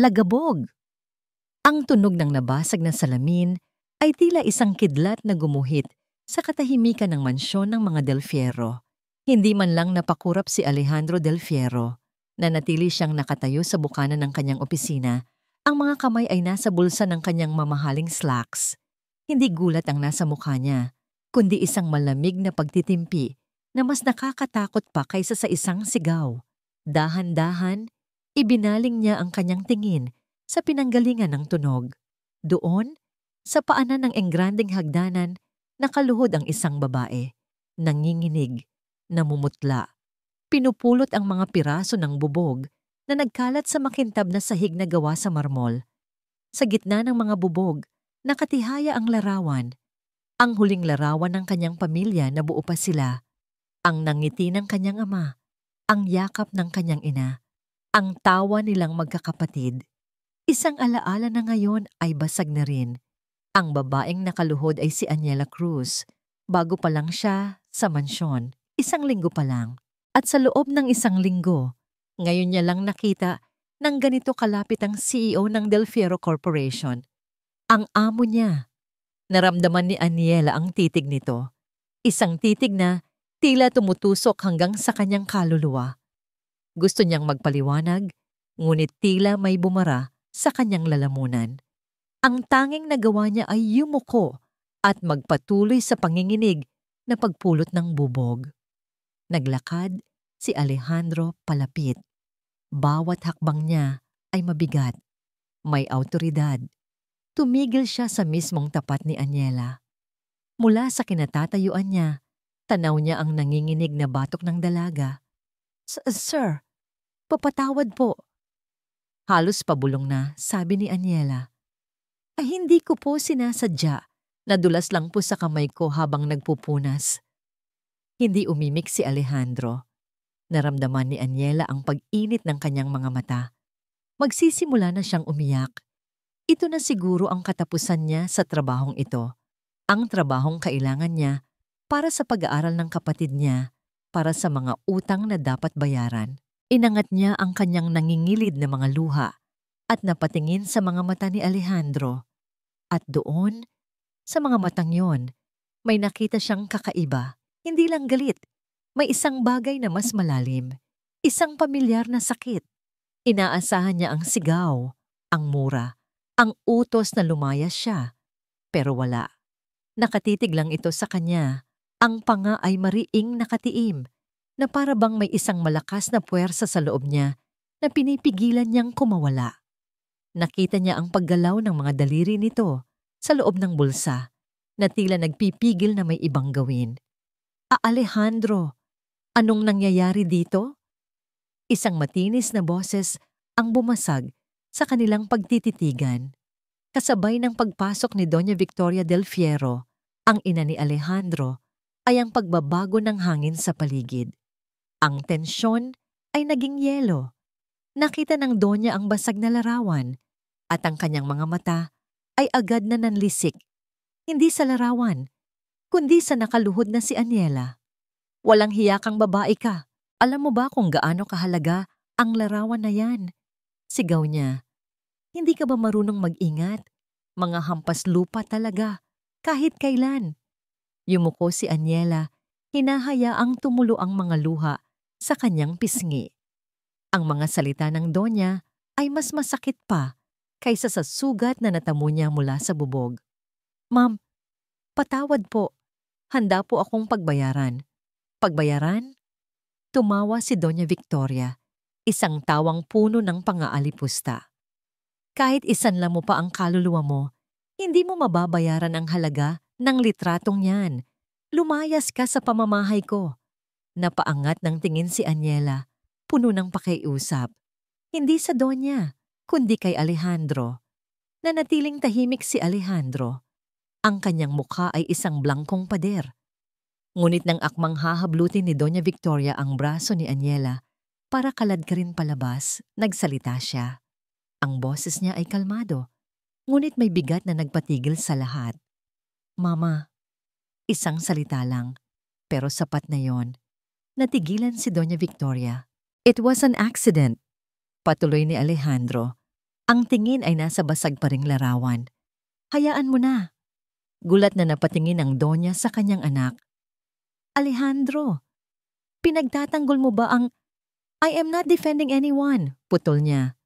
lagabog. Ang tunog ng nabasag na salamin ay tila isang kidlat na gumuhit sa katahimikan ng mansyon ng mga Del Fierro. Hindi man lang napakurap si Alejandro Del Fierro na natili siyang nakatayo sa bukana ng kanyang opisina. Ang mga kamay ay nasa bulsa ng kanyang mamahaling slacks. Hindi gulat ang nasa mukha niya, kundi isang malamig na pagtitimpi na mas nakakatakot pa kaysa sa isang sigaw. Dahan-dahan, ibinaling niya ang kanyang tingin sa pinanggalingan ng tunog. Doon, sa paanan ng engrandeng hagdanan, nakaluhod ang isang babae. Nanginginig, namumutla. Pinupulot ang mga piraso ng bubog na nagkalat sa makintab na sahig na gawa sa marmol. Sa gitna ng mga bubog, nakatihaya ang larawan. Ang huling larawan ng kanyang pamilya na buo pa sila. Ang nangiti ng kanyang ama, ang yakap ng kanyang ina, ang tawa nilang magkakapatid. Isang alaala na ngayon ay basag na rin. Ang babaeng nakaluhod ay si Aniela Cruz. Bago pa lang siya sa mansyon, 1 linggo pa lang. At sa loob ng 1 linggo, ngayon niya lang nakita ng ganito kalapit ang CEO ng Del Fierro Corporation. Ang amo niya. Naramdaman ni Aniela ang titig nito. Isang titig na tila tumutusok hanggang sa kanyang kaluluwa. Gusto niyang magpaliwanag, ngunit tila may bumara sa kanyang lalamunan. Ang tanging nagawa niya ay yumuko at magpatuloy sa panginginig na pagpulot ng bubog. Naglakad si Alejandro palapit. Bawat hakbang niya ay mabigat, may awtoridad. Tumigil siya sa mismong tapat ni Aniela. Mula sa kinatatayuan niya, tanaw niya ang nanginginig na batok ng dalaga. Sir, papatawad po. Halos pabulong na, sabi ni Aniela. Ay hindi ko po sinasadya. Nadulas lang po sa kamay ko habang nagpupunas. Hindi umimik si Alejandro. Naramdaman ni Aniela ang pag-init ng kanyang mga mata. Magsisimula na siyang umiyak. Ito na siguro ang katapusan niya sa trabahong ito. Ang trabahong kailangan niya para sa pag-aaral ng kapatid niya, para sa mga utang na dapat bayaran. Inangat niya ang kanyang nangingilid na mga luha at napatingin sa mga mata ni Alejandro. At doon, sa mga matang yon, may nakita siyang kakaiba. Hindi lang galit, may isang bagay na mas malalim. Isang pamilyar na sakit. Inaasahan niya ang sigaw, ang mura, ang utos na lumayas siya. Pero wala. Nakatitig lang ito sa kanya. Ang panga ay mariing nakatiim, na para bang may isang malakas na puwersa sa loob niya na pinipigilan niyang kumawala. Nakita niya ang paggalaw ng mga daliri nito sa loob ng bulsa, na tila nagpipigil na may ibang gawin. Alejandro, anong nangyayari dito? Isang matinis na boses ang bumasag sa kanilang pagtititigan. Kasabay ng pagpasok ni Doña Victoria Del Fierro, ang ina ni Alejandro, ay ang pagbabago ng hangin sa paligid. Ang tensyon ay naging yelo. Nakita ng Donya ang basag na larawan at ang kanyang mga mata ay agad na nanlisik. Hindi sa larawan, kundi sa nakaluhod na si Aniela. Walang hiya kang babae ka. Alam mo ba kung gaano kahalaga ang larawan na yan? Sigaw niya. Hindi ka ba marunong mag-ingat? Mga hampas lupa talaga, kahit kailan. Yumuko si Aniela, hinahayaang tumulo ang mga luha sa kanyang pisngi. Ang mga salita ng Donya ay mas masakit pa kaysa sa sugat na natamo niya mula sa bubog. Ma'am, patawad po. Handa po akong pagbayaran. Pagbayaran? Tumawa si Doña Victoria, isang tawang puno ng pangaalipusta. Kahit isanla mo pa ang kaluluwa mo, hindi mo mababayaran ang halaga ng litratong yan. Lumayas ka sa pamamahay ko. Napaangat ng tingin si Aniela, puno ng pakiusap. Hindi sa Donya, kundi kay Alejandro. Nanatiling tahimik si Alejandro. Ang kanyang mukha ay isang blangkong pader. Ngunit nang akmang hahablutin ni Doña Victoria ang braso ni Aniela para kaladkarin palabas, nagsalita siya. Ang boses niya ay kalmado, ngunit may bigat na nagpatigil sa lahat. Mama, isang salita lang, pero sapat na yon. Natigilan si Doña Victoria. It was an accident, patuloy ni Alejandro. Ang tingin ay nasa basag pa ring larawan. Hayaan mo na. Gulat na napatingin ang Donya sa kanyang anak. Alejandro, pinagtatanggol mo ba ang I am not defending anyone, putol niya.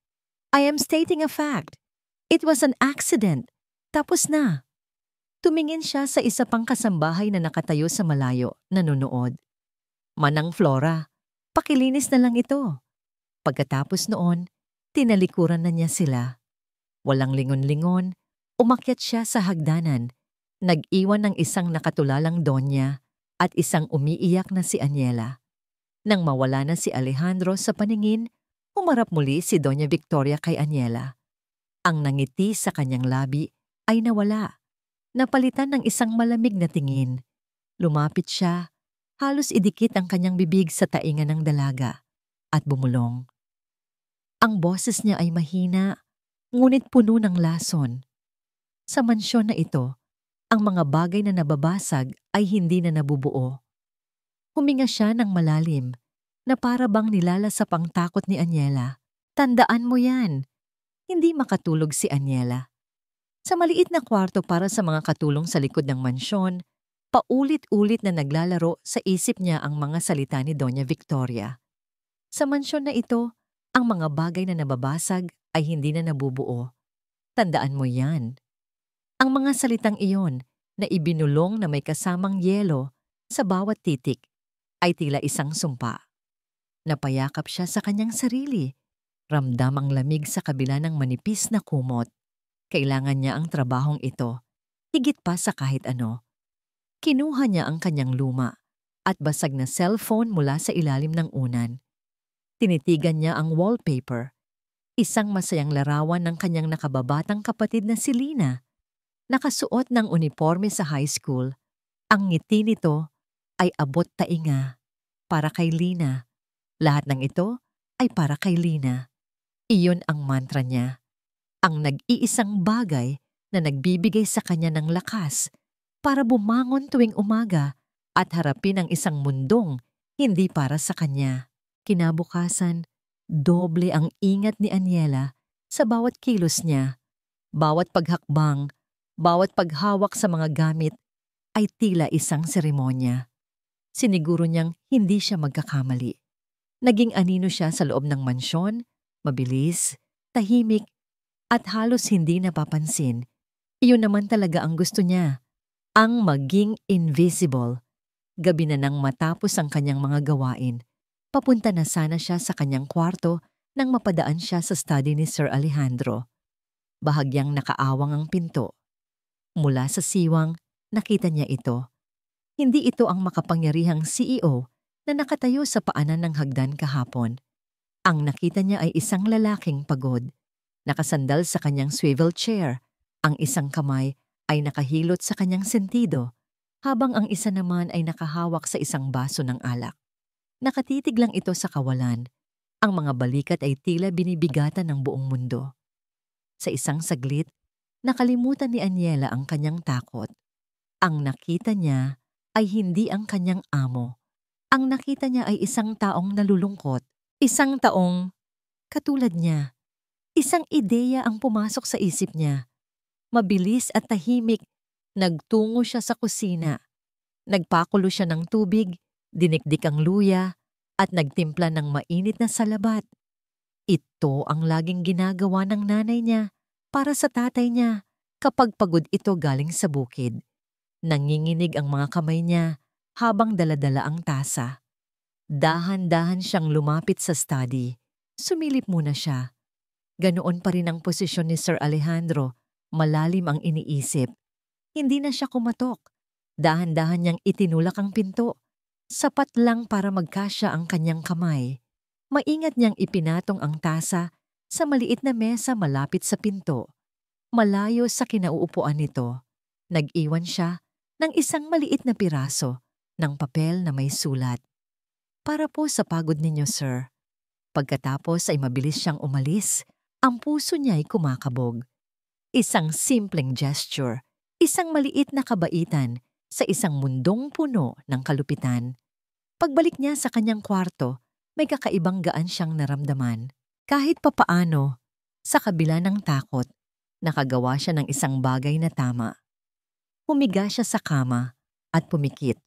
I am stating a fact. It was an accident. Tapos na. Tumingin siya sa isa pang kasambahay na nakatayo sa malayo, nanonood. Manang Flora, pakilinis na lang ito. Pagkatapos noon, tinalikuran na niya sila. Walang lingon-lingon, umakyat siya sa hagdanan. Nag-iwan ng isang nakatulalang Donya at isang umiiyak na si Aniela. Nang mawala na si Alejandro sa paningin, humarap muli si Doña Victoria kay Aniela. Ang nangiti sa kanyang labi ay nawala. Napalitan ng isang malamig na tingin. Lumapit siya, halos idikit ang kanyang bibig sa tainga ng dalaga, at bumulong. Ang boses niya ay mahina, ngunit puno ng lason. Sa mansyon na ito, ang mga bagay na nababasag ay hindi na nabubuo. Huminga siya ng malalim, na para bang nilalasap ang takot ni Aniela. Tandaan mo yan. Hindi makatulog si Aniela. Sa maliit na kwarto para sa mga katulong sa likod ng mansyon, paulit-ulit na naglalaro sa isip niya ang mga salita ni Doña Victoria. Sa mansyon na ito, ang mga bagay na nababasag ay hindi na nabubuo. Tandaan mo yan. Ang mga salitang iyon na ibinulong na may kasamang yelo sa bawat titik ay tila isang sumpa. Napayakap siya sa kanyang sarili. Ramdam ang lamig sa kabila ng manipis na kumot. Kailangan niya ang trabahong ito, higit pa sa kahit ano. Kinuha niya ang kanyang luma at basag na cellphone mula sa ilalim ng unan. Tinitigan niya ang wallpaper, isang masayang larawan ng kanyang nakababatang kapatid na si Lina. Nakasuot ng uniforme sa high school, ang ngiti nito ay abot tainga. Para kay Lina. Lahat ng ito ay para kay Lina. Iyon ang mantra niya. Ang nag-iisang bagay na nagbibigay sa kanya ng lakas para bumangon tuwing umaga at harapin ang isang mundong hindi para sa kanya. Kinabukasan, doble ang ingat ni Aniela sa bawat kilos niya. Bawat paghakbang, bawat paghawak sa mga gamit ay tila isang seremonya. Siniguro niyang hindi siya magkakamali. Naging anino siya sa loob ng mansyon, mabilis, tahimik, at halos hindi napapansin. Iyon naman talaga ang gusto niya, ang maging invisible. Gabi na nang matapos ang kanyang mga gawain, papunta na sana siya sa kanyang kwarto nang mapadaan siya sa study ni Sir Alejandro. Bahagyang nakaawang ang pinto. Mula sa siwang, nakita niya ito. Hindi ito ang makapangyarihang CEO na nakatayo sa paanan ng hagdan kahapon. Ang nakita niya ay isang lalaking pagod. Nakasandal sa kanyang swivel chair. Ang isang kamay ay nakahilot sa kanyang sentido, habang ang isa naman ay nakahawak sa isang baso ng alak. Nakatitig lang ito sa kawalan. Ang mga balikat ay tila binibigatan ng buong mundo. Sa isang saglit, nakalimutan ni Aniela ang kanyang takot. Ang nakita niya ay hindi ang kanyang amo. Ang nakita niya ay isang taong nalulungkot. Isang taong katulad niya. Isang ideya ang pumasok sa isip niya. Mabilis at tahimik, nagtungo siya sa kusina. Nagpakulo siya ng tubig, dinikdik ang luya, at nagtimpla ng mainit na salabat. Ito ang laging ginagawa ng nanay niya para sa tatay niya kapag pagod ito galing sa bukid. Nanginginig ang mga kamay niya habang daladala ang tasa. Dahan-dahan siyang lumapit sa study. Sumilip muna siya. Ganoon pa rin ang posisyon ni Sir Alejandro. Malalim ang iniisip. Hindi na siya kumatok. Dahan-dahan niyang itinulak ang pinto. Sapat lang para magkasya ang kanyang kamay. Maingat niyang ipinatong ang tasa sa maliit na mesa malapit sa pinto. Malayo sa kinauupuan nito. Nag-iwan siya ng isang maliit na piraso ng papel na may sulat. Para po sa pagod ninyo, sir. Pagkatapos ay mabilis siyang umalis, ang puso niya ay kumakabog. Isang simpleng gesture, isang maliit na kabaitan sa isang mundong puno ng kalupitan. Pagbalik niya sa kanyang kwarto, may kakaibang gaan siyang naramdaman. Kahit papaano, Sa kabila ng takot, nakagawa siya ng isang bagay na tama. Humiga siya sa kama at pumikit.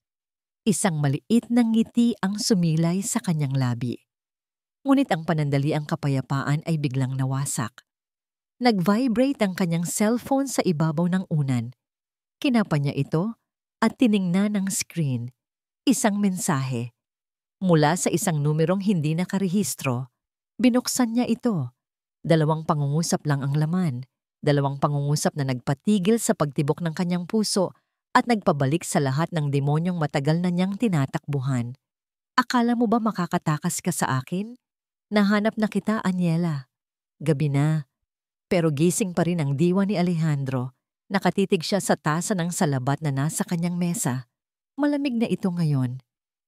Isang maliit na ngiti ang sumilay sa kanyang labi. Ngunit ang panandaliang kapayapaan ay biglang nawasak. Nag-vibrate ang kanyang cellphone sa ibabaw ng unan. Kinapa niya ito at tiningnan ng screen. Isang mensahe. Mula sa isang numerong hindi nakarehistro, binuksan niya ito. 2 pangungusap lang ang laman. 2 pangungusap na nagpatigil sa pagtibok ng kanyang puso at nagpabalik sa lahat ng demonyong matagal na niyang tinatakbuhan. Akala mo ba makakatakas ka sa akin? Nahanap na kita, Aniela. Gabi na. Pero gising pa rin ang diwa ni Alejandro. Nakatitig siya sa tasa ng salabat na nasa kanyang mesa. Malamig na ito ngayon.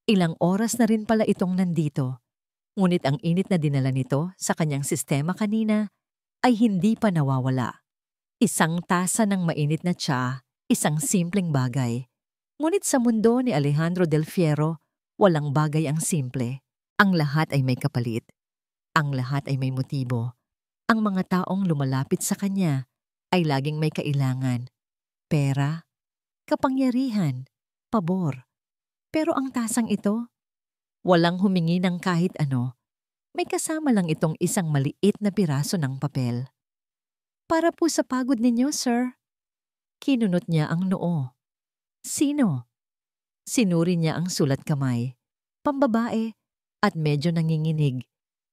Ilang oras na rin pala itong nandito. Ngunit ang init na dinala nito sa kanyang sistema kanina ay hindi pa nawawala. Isang tasa ng mainit na tsa, isang simpleng bagay. Ngunit sa mundo ni Alejandro Del Fierro, walang bagay ang simple. Ang lahat ay may kapalit. Ang lahat ay may motibo. Ang mga taong lumalapit sa kanya ay laging may kailangan. Pera, kapangyarihan, pabor. Pero ang tasang ito, walang humingi ng kahit ano. May kasama lang itong isang maliit na piraso ng papel. Para po sa pagod ninyo, sir. Kinunot niya ang noo. Sino? Sinuri niya ang sulat kamay. Pambabae at medyo nanginginig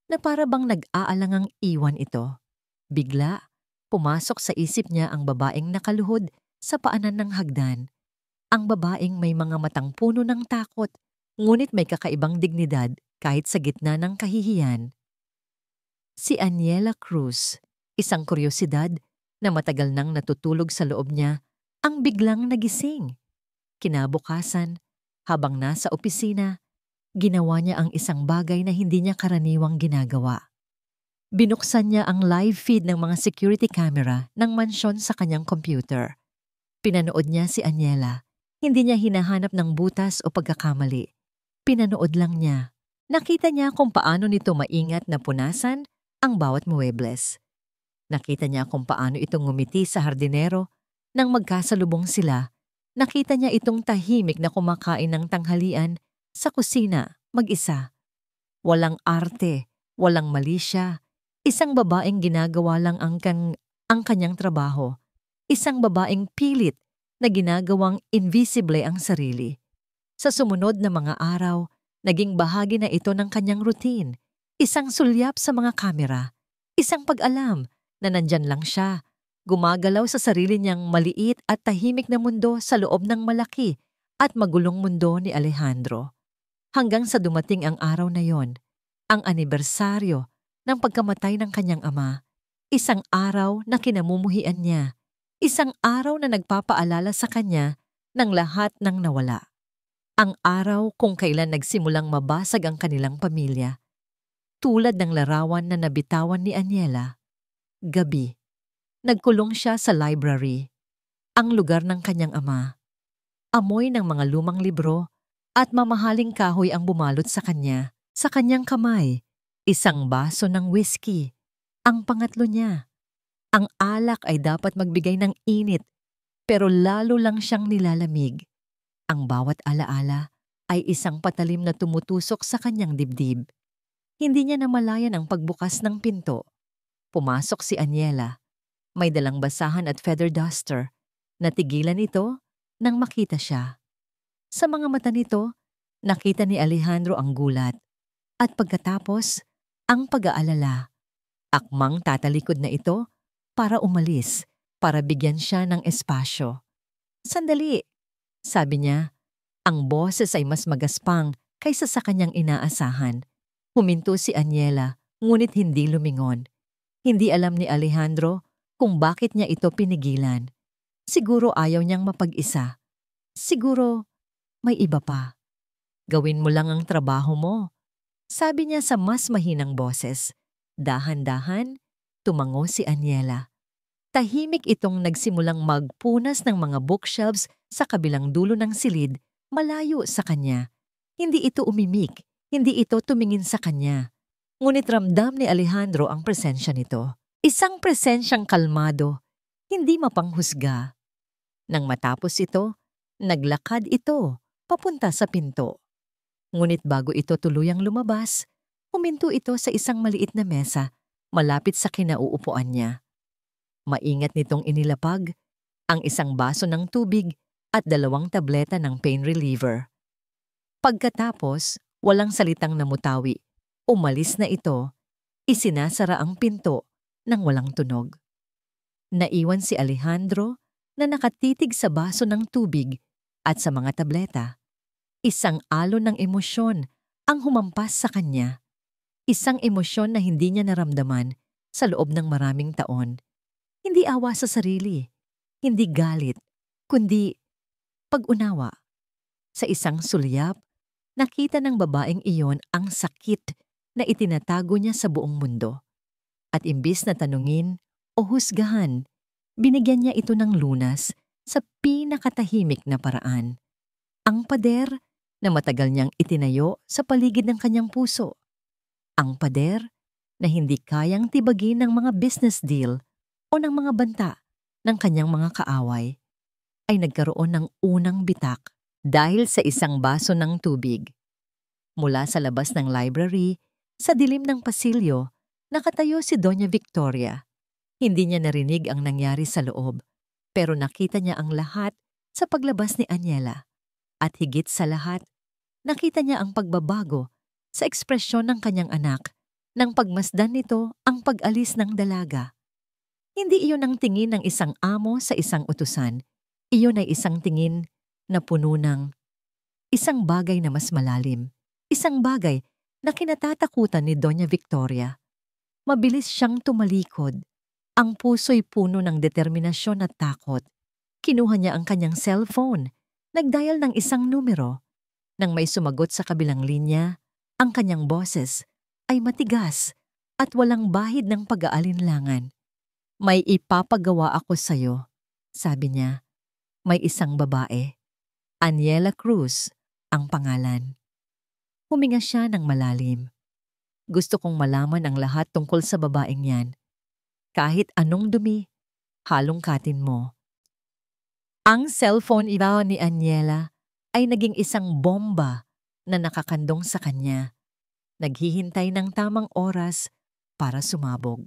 na para bang nag-aalangang iwan ito. Bigla, pumasok sa isip niya ang babaeng nakaluhod sa paanan ng hagdan. Ang babaeng may mga matang puno ng takot, ngunit may kakaibang dignidad kahit sa gitna ng kahihiyan. Si Aniela Cruz, isang kuryosidad na matagal nang natutulog sa loob niya, ang biglang nagising. Kinabukasan, habang nasa opisina, ginawa niya ang isang bagay na hindi niya karaniwang ginagawa. Binuksan niya ang live feed ng mga security camera ng mansyon sa kanyang computer. Pinanood niya si Aniela. Hindi niya hinahanap ng butas o pagkakamali. Pinanood lang niya. Nakita niya kung paano nito maingat na punasan ang bawat muebles. Nakita niya kung paano itong ngumiti sa hardinero nang magkasalubong sila. Nakita niya itong tahimik na kumakain ng tanghalian sa kusina, mag-isa. Walang arte, walang mali siya. Isang babaeng ginagawa lang ang kanyang trabaho. Isang babaeng pilit na ginagawang invisible ang sarili. Sa sumunod na mga araw, naging bahagi na ito ng kanyang routine. Isang sulyap sa mga kamera. Isang pag-alam na nandyan lang siya. Gumagalaw sa sarili niyang maliit at tahimik na mundo sa loob ng malaki at magulong mundo ni Alejandro. Hanggang sa dumating ang araw na yon, ang anibersaryo ng pagkamatay ng kanyang ama. Isang araw na kinamumuhian niya. Isang araw na nagpapaalala sa kanya ng lahat ng nawala. Ang araw kung kailan nagsimulang mabasag ang kanilang pamilya. Tulad ng larawan na nabitawan ni Aniela. Gabi. Nagkulong siya sa library, ang lugar ng kanyang ama. Amoy ng mga lumang libro at mamahaling kahoy ang bumalot sa kanya. Sa kanyang kamay, isang baso ng whiskey. Ang pangatlo niya. Ang alak ay dapat magbigay ng init, pero lalo lang siyang nilalamig. Ang bawat alaala ay isang patalim na tumutusok sa kanyang dibdib. Hindi niya namalayan ang pagbukas ng pinto. Pumasok si Aniela. May dalang basahan at feather duster. Natigilan ito nang makita siya. Sa mga mata nito, nakita ni Alejandro ang gulat. At pagkatapos, ang pag-aalala. Akmang tatalikod na ito para umalis, para bigyan siya ng espasyo. Sandali, sabi niya. Ang boses ay mas magaspang kaysa sa kanyang inaasahan. Huminto si Aniela, ngunit hindi lumingon. Hindi alam ni Alejandro kung bakit niya ito pinigilan. Siguro ayaw niyang mapag-isa. Siguro may iba pa. Gawin mo lang ang trabaho mo, sabi niya sa mas mahinang boses. Dahan-dahan, tumango si Aniela. Tahimik itong nagsimulang magpunas ng mga bookshelves sa kabilang dulo ng silid, malayo sa kanya. Hindi ito umimik, hindi ito tumingin sa kanya. Ngunit ramdam ni Alejandro ang presensya nito. Isang presensyang kalmado, hindi mapanghusga. Nang matapos ito, naglakad ito papunta sa pinto. Ngunit bago ito tuluyang lumabas, huminto ito sa isang maliit na mesa malapit sa kinauupuan niya. Maingat nitong inilapag ang isang baso ng tubig at 2 tableta ng pain reliever. Pagkatapos, walang salitang namutawi, umalis na ito, isinasara ang pinto nang walang tunog. Naiwan si Alejandro na nakatitig sa baso ng tubig at sa mga tableta. Isang alon ng emosyon ang humampas sa kanya. Isang emosyon na hindi niya naramdaman sa loob ng maraming taon. Hindi awa sa sarili, hindi galit, kundi pag-unawa. Sa isang sulyap, nakita ng babaeng iyon ang sakit na itinatago niya sa buong mundo. At imbis na tanungin o husgahan, binigyan niya ito ng lunas sa pinakatahimik na paraan. Ang pader na matagal niyang itinayo sa paligid ng kanyang puso. Ang pader na hindi kayang tibagin ng mga business deal o ng mga banta ng kanyang mga kaaway, ay nagkaroon ng unang bitak dahil sa isang baso ng tubig. Mula sa labas ng library, sa dilim ng pasilyo, nakatayo si Doña Victoria. Hindi niya narinig ang nangyari sa loob, pero nakita niya ang lahat sa paglabas ni Aniela. At higit sa lahat, nakita niya ang pagbabago sa ekspresyon ng kanyang anak nang pagmasdan nito ang pag-alis ng dalaga. Hindi iyon ang tingin ng isang amo sa isang utusan. Iyon ay isang tingin na puno ng isang bagay na mas malalim. Isang bagay na kinatatakutan ni Doña Victoria. Mabilis siyang tumalikod. Ang puso'y puno ng determinasyon at takot. Kinuha niya ang kanyang cellphone. Nagdial ng isang numero. Nang may sumagot sa kabilang linya, ang kanyang boses ay matigas at walang bahid ng pag-aalinlangan. May ipapagawa ako sa'yo, sabi niya. May isang babae. Aniela Cruz ang pangalan. Huminga siya ng malalim. Gusto kong malaman ang lahat tungkol sa babaeng yan. Kahit anong dumi, halongkatin mo. Ang cellphone iba ni Aniela ay naging isang bomba na nakakandong sa kanya. Naghihintay ng tamang oras para sumabog.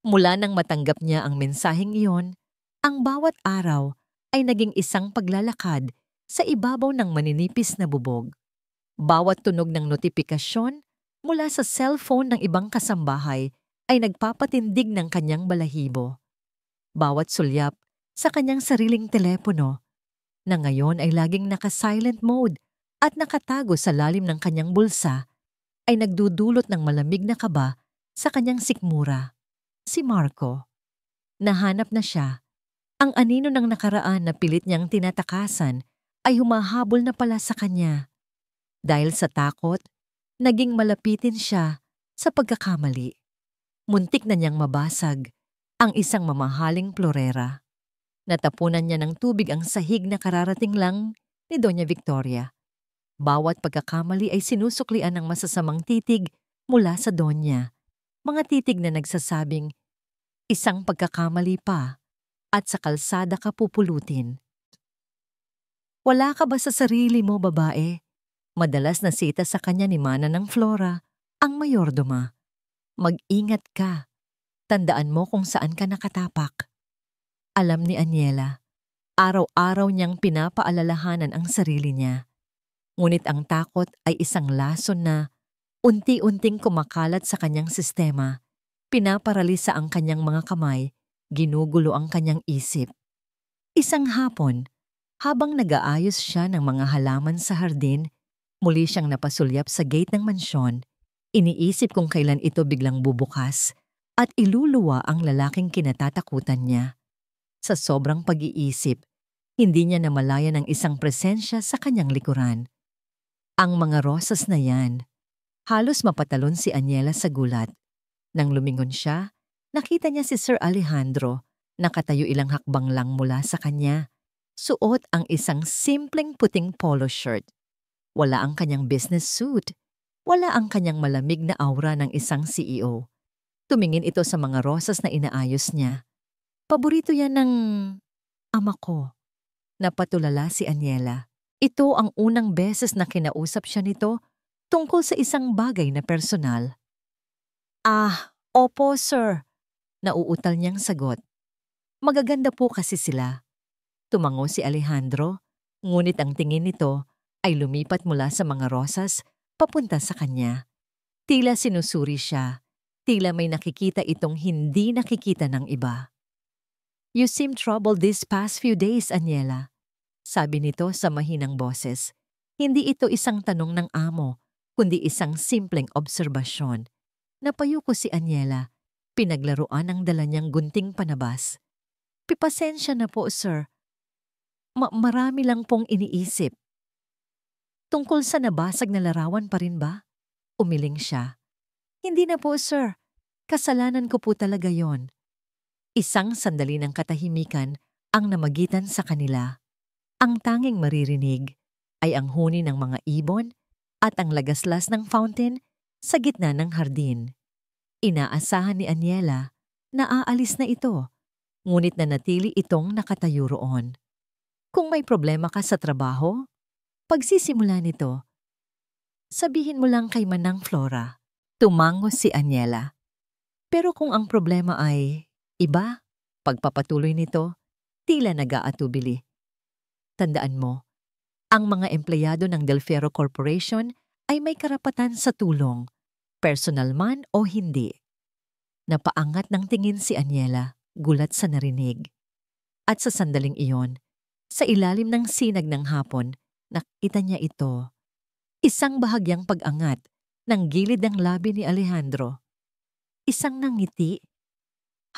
Mula nang matanggap niya ang mensaheng iyon, ang bawat araw ay naging isang paglalakad sa ibabaw ng maninipis na bubog. Bawat tunog ng notifikasyon mula sa cellphone ng ibang kasambahay ay nagpapatindig ng kanyang balahibo. Bawat sulyap sa kanyang sariling telepono, na ngayon ay laging naka-silent mode at nakatago sa lalim ng kanyang bulsa, ay nagdudulot ng malamig na kaba sa kanyang sikmura. Si Marco. Nahanap na siya. Ang anino ng nakaraan na pilit niyang tinatakasan ay humahabol na pala sa kanya. Dahil sa takot, naging malapitin siya sa pagkakamali. Muntik na niyang mabasag ang isang mamahaling plorera. Natapunan niya ng tubig ang sahig na kararating lang ni Doña Victoria. Bawat pagkakamali ay sinusuklian ng masasamang titig mula sa Doña. Mga titig na nagsasabing, isang pagkakamali pa at sa kalsada ka pupulutin. Wala ka ba sa sarili mo, babae? Madalas nasita sa kanya ni Mana ng Flora, ang mayordoma. Mag-ingat ka. Tandaan mo kung saan ka nakatapak. Alam ni Aniela, araw-araw niyang pinapaalalahanan ang sarili niya. Ngunit ang takot ay isang lason na unti-unting kumakalat sa kanyang sistema. Pinaparalisa ang kanyang mga kamay, ginugulo ang kanyang isip. Isang hapon, habang nag-aayos siya ng mga halaman sa hardin, muli siyang napasulyap sa gate ng mansyon. Iniisip kung kailan ito biglang bubukas at iluluwa ang lalaking kinatatakutan niya. Sa sobrang pag-iisip, hindi niya namalayan ang isang presensya sa kanyang likuran. Ang mga rosas na yan. Halos mapatalon si Aniela sa gulat. Nang lumingon siya, nakita niya si Sir Alejandro, nakatayo ilang hakbang lang mula sa kanya. Suot ang isang simpleng puting polo shirt. Wala ang kanyang business suit. Wala ang kanyang malamig na aura ng isang CEO. Tumingin ito sa mga rosas na inaayos niya. Paborito yan ng ama ko. Napatulala si Aniela. Ito ang unang beses na kinausap siya nito tungkol sa isang bagay na personal. Ah, opo sir. Nauutal niyang sagot. Magaganda po kasi sila. Tumango si Alejandro, ngunit ang tingin nito ay lumipat mula sa mga rosas papunta sa kanya. Tila sinusuri siya. Tila may nakikita itong hindi nakikita ng iba. You seem troubled these past few days, Aniela. Sabi nito sa mahinang boses. Hindi ito isang tanong ng amo, kundi isang simpleng obserbasyon. Napayuko si Aniela. Pinaglaruan ang dala niyang gunting panabas. Pipasensya na po, sir. Marami lang pong iniisip. Tungkol sa nabasag na larawan pa rin ba? Umiling siya. Hindi na po, sir. Kasalanan ko po talaga yon. Isang sandali ng katahimikan ang namagitan sa kanila. Ang tanging maririnig ay ang huni ng mga ibon at ang lagaslas ng fountain sa gitna ng hardin. Inaasahan ni Aniela na aalis na ito, ngunit nanatili itong nakatayo roon. Kung may problema ka sa trabaho, pagsisimula nito, sabihin mo lang kay Manang Flora. Tumango si Aniela. Pero kung ang problema ay iba, pagpapatuloy nito, tila nag-aatubili. Tandaan mo, ang mga empleyado ng Del Fierro Corporation ay may karapatan sa tulong, personal man o hindi. Napaangat ng tingin si Aniela, gulat sa narinig. At sa sandaling iyon, sa ilalim ng sinag ng hapon, nakita niya ito. Isang bahagyang pag-angat ng gilid ng labi ni Alejandro. Isang nangiti.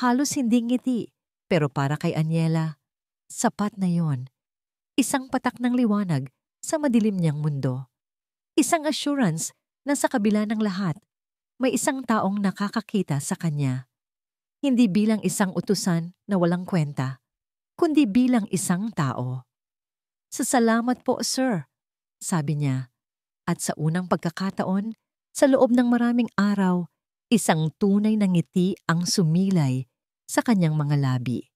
Halos hindi ngiti, pero para kay Aniela, sapat na yon. Isang patak ng liwanag sa madilim niyang mundo. Isang assurance na sa kabila ng lahat, may isang taong nakakakita sa kanya. Hindi bilang isang utusan na walang kwenta, kundi bilang isang tao. Salamat po, sir, sabi niya. At sa unang pagkakataon, sa loob ng maraming araw, isang tunay na ngiti ang sumilay sa kanyang mga labi.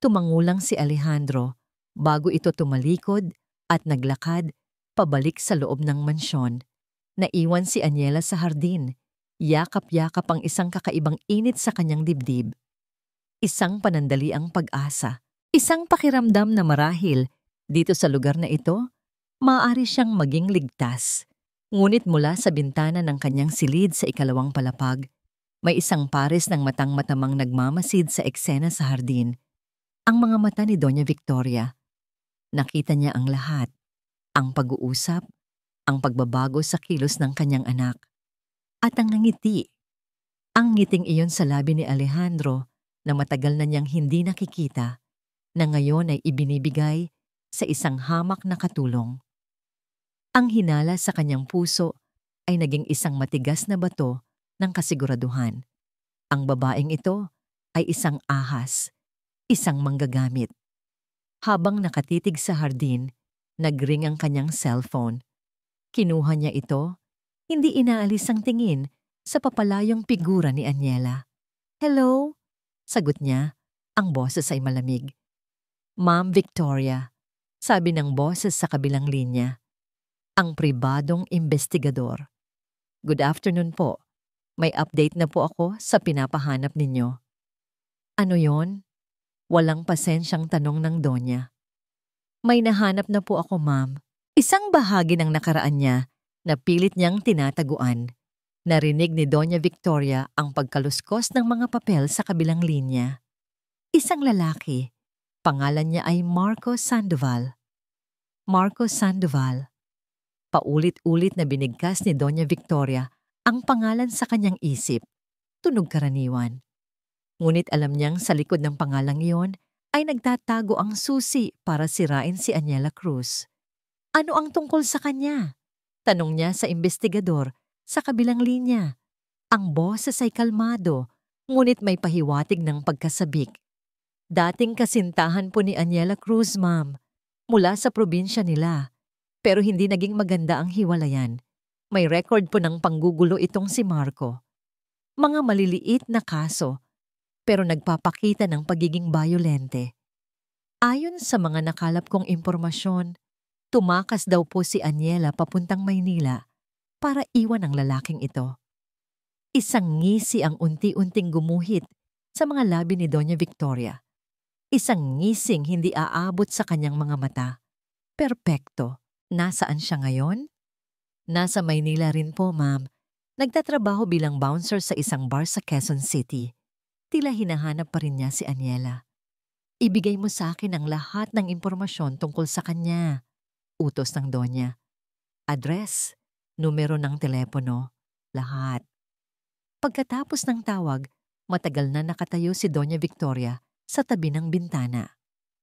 Tumangulang si Alejandro bago ito tumalikod at naglakad pabalik sa loob ng mansyon. Naiwan si Aniela sa hardin. Yakap-yakap ang isang kakaibang init sa kanyang dibdib. Isang panandaliang pag-asa. Isang pakiramdam na marahil dito sa lugar na ito, maaari siyang maging ligtas. Ngunit mula sa bintana ng kanyang silid sa ikalawang palapag, may isang pares ng matang matamang nagmamasid sa eksena sa hardin. Ang mga mata ni Doña Victoria. Nakita niya ang lahat. Ang pag-uusap, ang pagbabago sa kilos ng kanyang anak. At ang ngiti. Ang ngiting iyon sa labi ni Alejandro na matagal na niyang hindi nakikita, na ngayon ay ibinibigay sa isang hamak na katulong. Ang hinala sa kanyang puso ay naging isang matigas na bato ng kasiguraduhan. Ang babaeng ito ay isang ahas, isang manggagamit. Habang nakatitig sa hardin, nagring ang kanyang cellphone. Kinuha niya ito, hindi inaalis ang tingin sa papalayong figura ni Aniela. Hello? Sagot niya, ang boses ay malamig. Ma'am Victoria, sabi ng boses sa kabilang linya. Ang pribadong investigador. Good afternoon po. May update na po ako sa pinapahanap ninyo. Ano yon? Walang pasensyang tanong ng Donya. May nahanap na po ako, ma'am. Isang bahagi ng nakaraan niya na pilit niyang tinataguan. Narinig ni Doña Victoria ang pagkaluskos ng mga papel sa kabilang linya. Isang lalaki. Pangalan niya ay Marco Sandoval. Marco Sandoval. Paulit-ulit na binigkas ni Doña Victoria ang pangalan sa kanyang isip. Tunog karaniwan. Ngunit alam niyang sa likod ng pangalang iyon ay nagtatago ang susi para sirain si Aniela Cruz. Ano ang tungkol sa kanya? Tanong niya sa investigador sa kabilang linya. Ang boses ay kalmado, ngunit may pahiwatig ng pagkasabik. Dating kasintahan po ni Aniela Cruz, ma'am, mula sa probinsya nila. Pero hindi naging maganda ang hiwalayan. May record po ng panggugulo itong si Marco. mga maliliit na kaso, pero nagpapakita ng pagiging bayolente. Ayon sa mga nakalap kong impormasyon, tumakas daw po si Aniela papuntang Maynila para iwan ang lalaking ito. Isang ngisi ang unti-unting gumuhit sa mga labi ni Doña Victoria. Isang ngising hindi aabot sa kanyang mga mata. Perpekto. Nasaan siya ngayon? Nasa Maynila rin po, ma'am. Nagtatrabaho bilang bouncer sa isang bar sa Quezon City. Tila hinahanap pa rin niya si Aniela. Ibigay mo sa akin ang lahat ng impormasyon tungkol sa kanya. Utos ng Donya. Address, numero ng telepono, lahat. Pagkatapos ng tawag, matagal na nakatayo si Doña Victoria sa tabi ng bintana.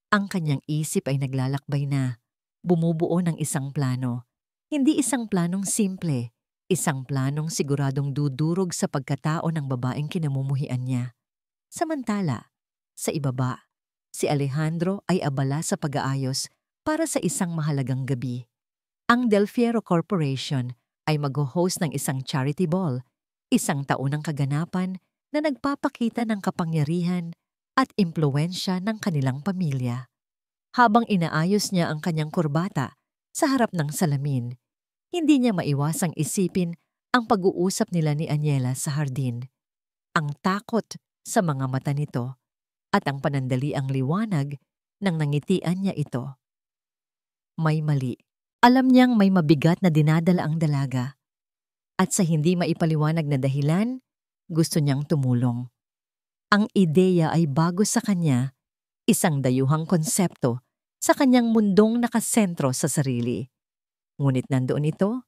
Ang kanyang isip ay naglalakbay na, bumubuo ng isang plano. Hindi isang planong simple, isang planong siguradong dudurog sa pagkatao ng babaeng kinamumuhian niya. Samantala, sa ibaba, si Alejandro ay abala sa pag-aayos para sa isang mahalagang gabi. Ang Del Fierro Corporation ay mag-host ng isang charity ball, isang taunang kaganapan na nagpapakita ng kapangyarihan at impluwensya ng kanilang pamilya. Habang inaayos niya ang kanyang kurbata sa harap ng salamin, hindi niya maiwasang isipin ang pag-uusap nila ni Aniela sa hardin. Ang takot sa mga mata nito at ang panandaliang liwanag nang nangitian niya ito. May mali. Alam niyang may mabigat na dinadala ang dalaga. At sa hindi maipaliwanag na dahilan, gusto niyang tumulong. Ang ideya ay bago sa kanya, isang dayuhang konsepto sa kanyang mundong nakasentro sa sarili. Ngunit nandoon ito,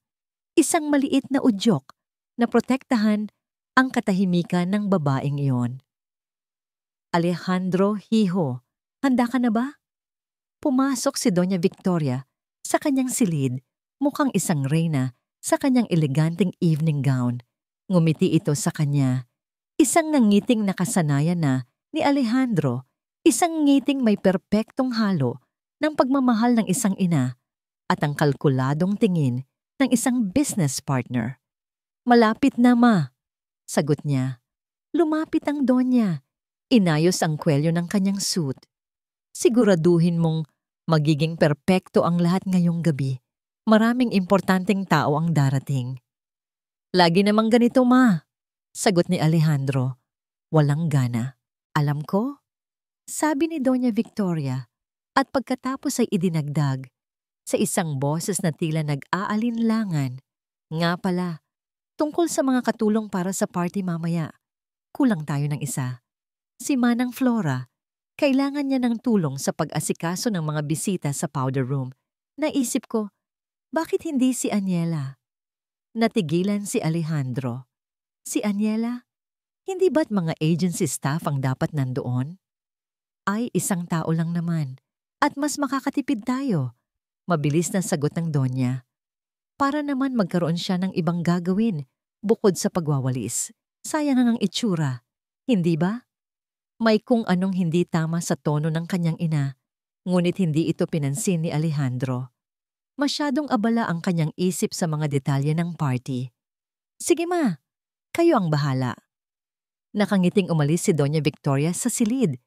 isang maliit na udyok na protektahan ang katahimikan ng babaeng iyon. Alejandro, hiho, handa ka na ba? Pumasok si Doña Victoria sa kanyang silid, mukhang isang reyna sa kanyang eleganteng evening gown. Ngumiti ito sa kanya. Isang nangiting nakasanayan na ni Alejandro, isang ngiting may perpektong halo ng pagmamahal ng isang ina at ang kalkuladong tingin ng isang business partner. Malapit na, ma, sagot niya. Lumapit ang Donya. Inayos ang kwelyo ng kanyang suit. Siguraduhin mong magiging perpekto ang lahat ngayong gabi. Maraming importanteng tao ang darating. Lagi namang ganito, ma, sagot ni Alejandro. Walang gana. Alam ko, sabi ni Doña Victoria, at pagkatapos ay idinagdag sa isang boses na tila nag-aalinlangan. Nga pala, tungkol sa mga katulong para sa party mamaya. Kulang tayo ng isa. Si Manang Flora, kailangan niya ng tulong sa pag-asikaso ng mga bisita sa powder room. Naisip ko, bakit hindi si Aniela? Natigilan si Alejandro. Si Aniela? Hindi ba't mga agency staff ang dapat nandoon? Ay, isang tao lang naman. At mas makakatipid tayo. Mabilis na sagot ng Donya. Para naman magkaroon siya ng ibang gagawin bukod sa pagwawalis. Sayang ang itsura. Hindi ba? May kung anong hindi tama sa tono ng kanyang ina, ngunit hindi ito pinansin ni Alejandro. Masyadong abala ang kanyang isip sa mga detalye ng party. Sige ma, kayo ang bahala. Nakangiting umalis si Doña Victoria sa silid,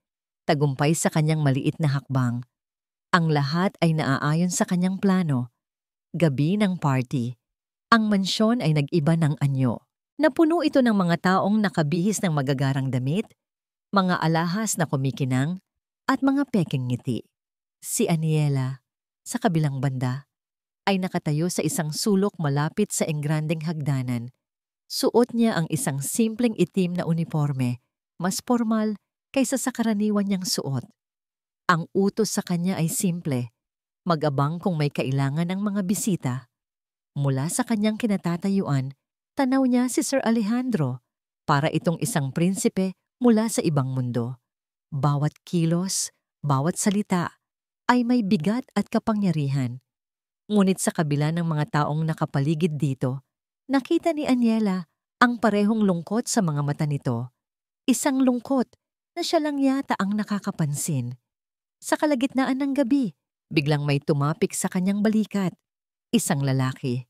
tagumpay sa kanyang maliit na hakbang. Ang lahat ay naaayon sa kanyang plano. Gabi ng party. Ang mansyon ay nag-iba ng anyo. Napuno ito ng mga taong nakabihis ng magagarang damit, mga alahas na kumikinang, at mga peking ngiti. Si Aniela, sa kabilang banda, ay nakatayo sa isang sulok malapit sa engrandeng hagdanan. Suot niya ang isang simpleng itim na uniforme, mas formal kaysa sa karaniwan niyang suot. Ang utos sa kanya ay simple, mag-abang kung may kailangan ng mga bisita. Mula sa kanyang kinatatayuan, tanaw niya si Sir Alejandro para itong isang prinsipe mula sa ibang mundo. Bawat kilos, bawat salita ay may bigat at kapangyarihan. Ngunit sa kabila ng mga taong nakapaligid dito, nakita ni Aniela ang parehong lungkot sa mga mata nito. Isang lungkot na siya lang yata ang nakakapansin. Sa kalagitnaan ng gabi, biglang may tumapik sa kanyang balikat. Isang lalaki.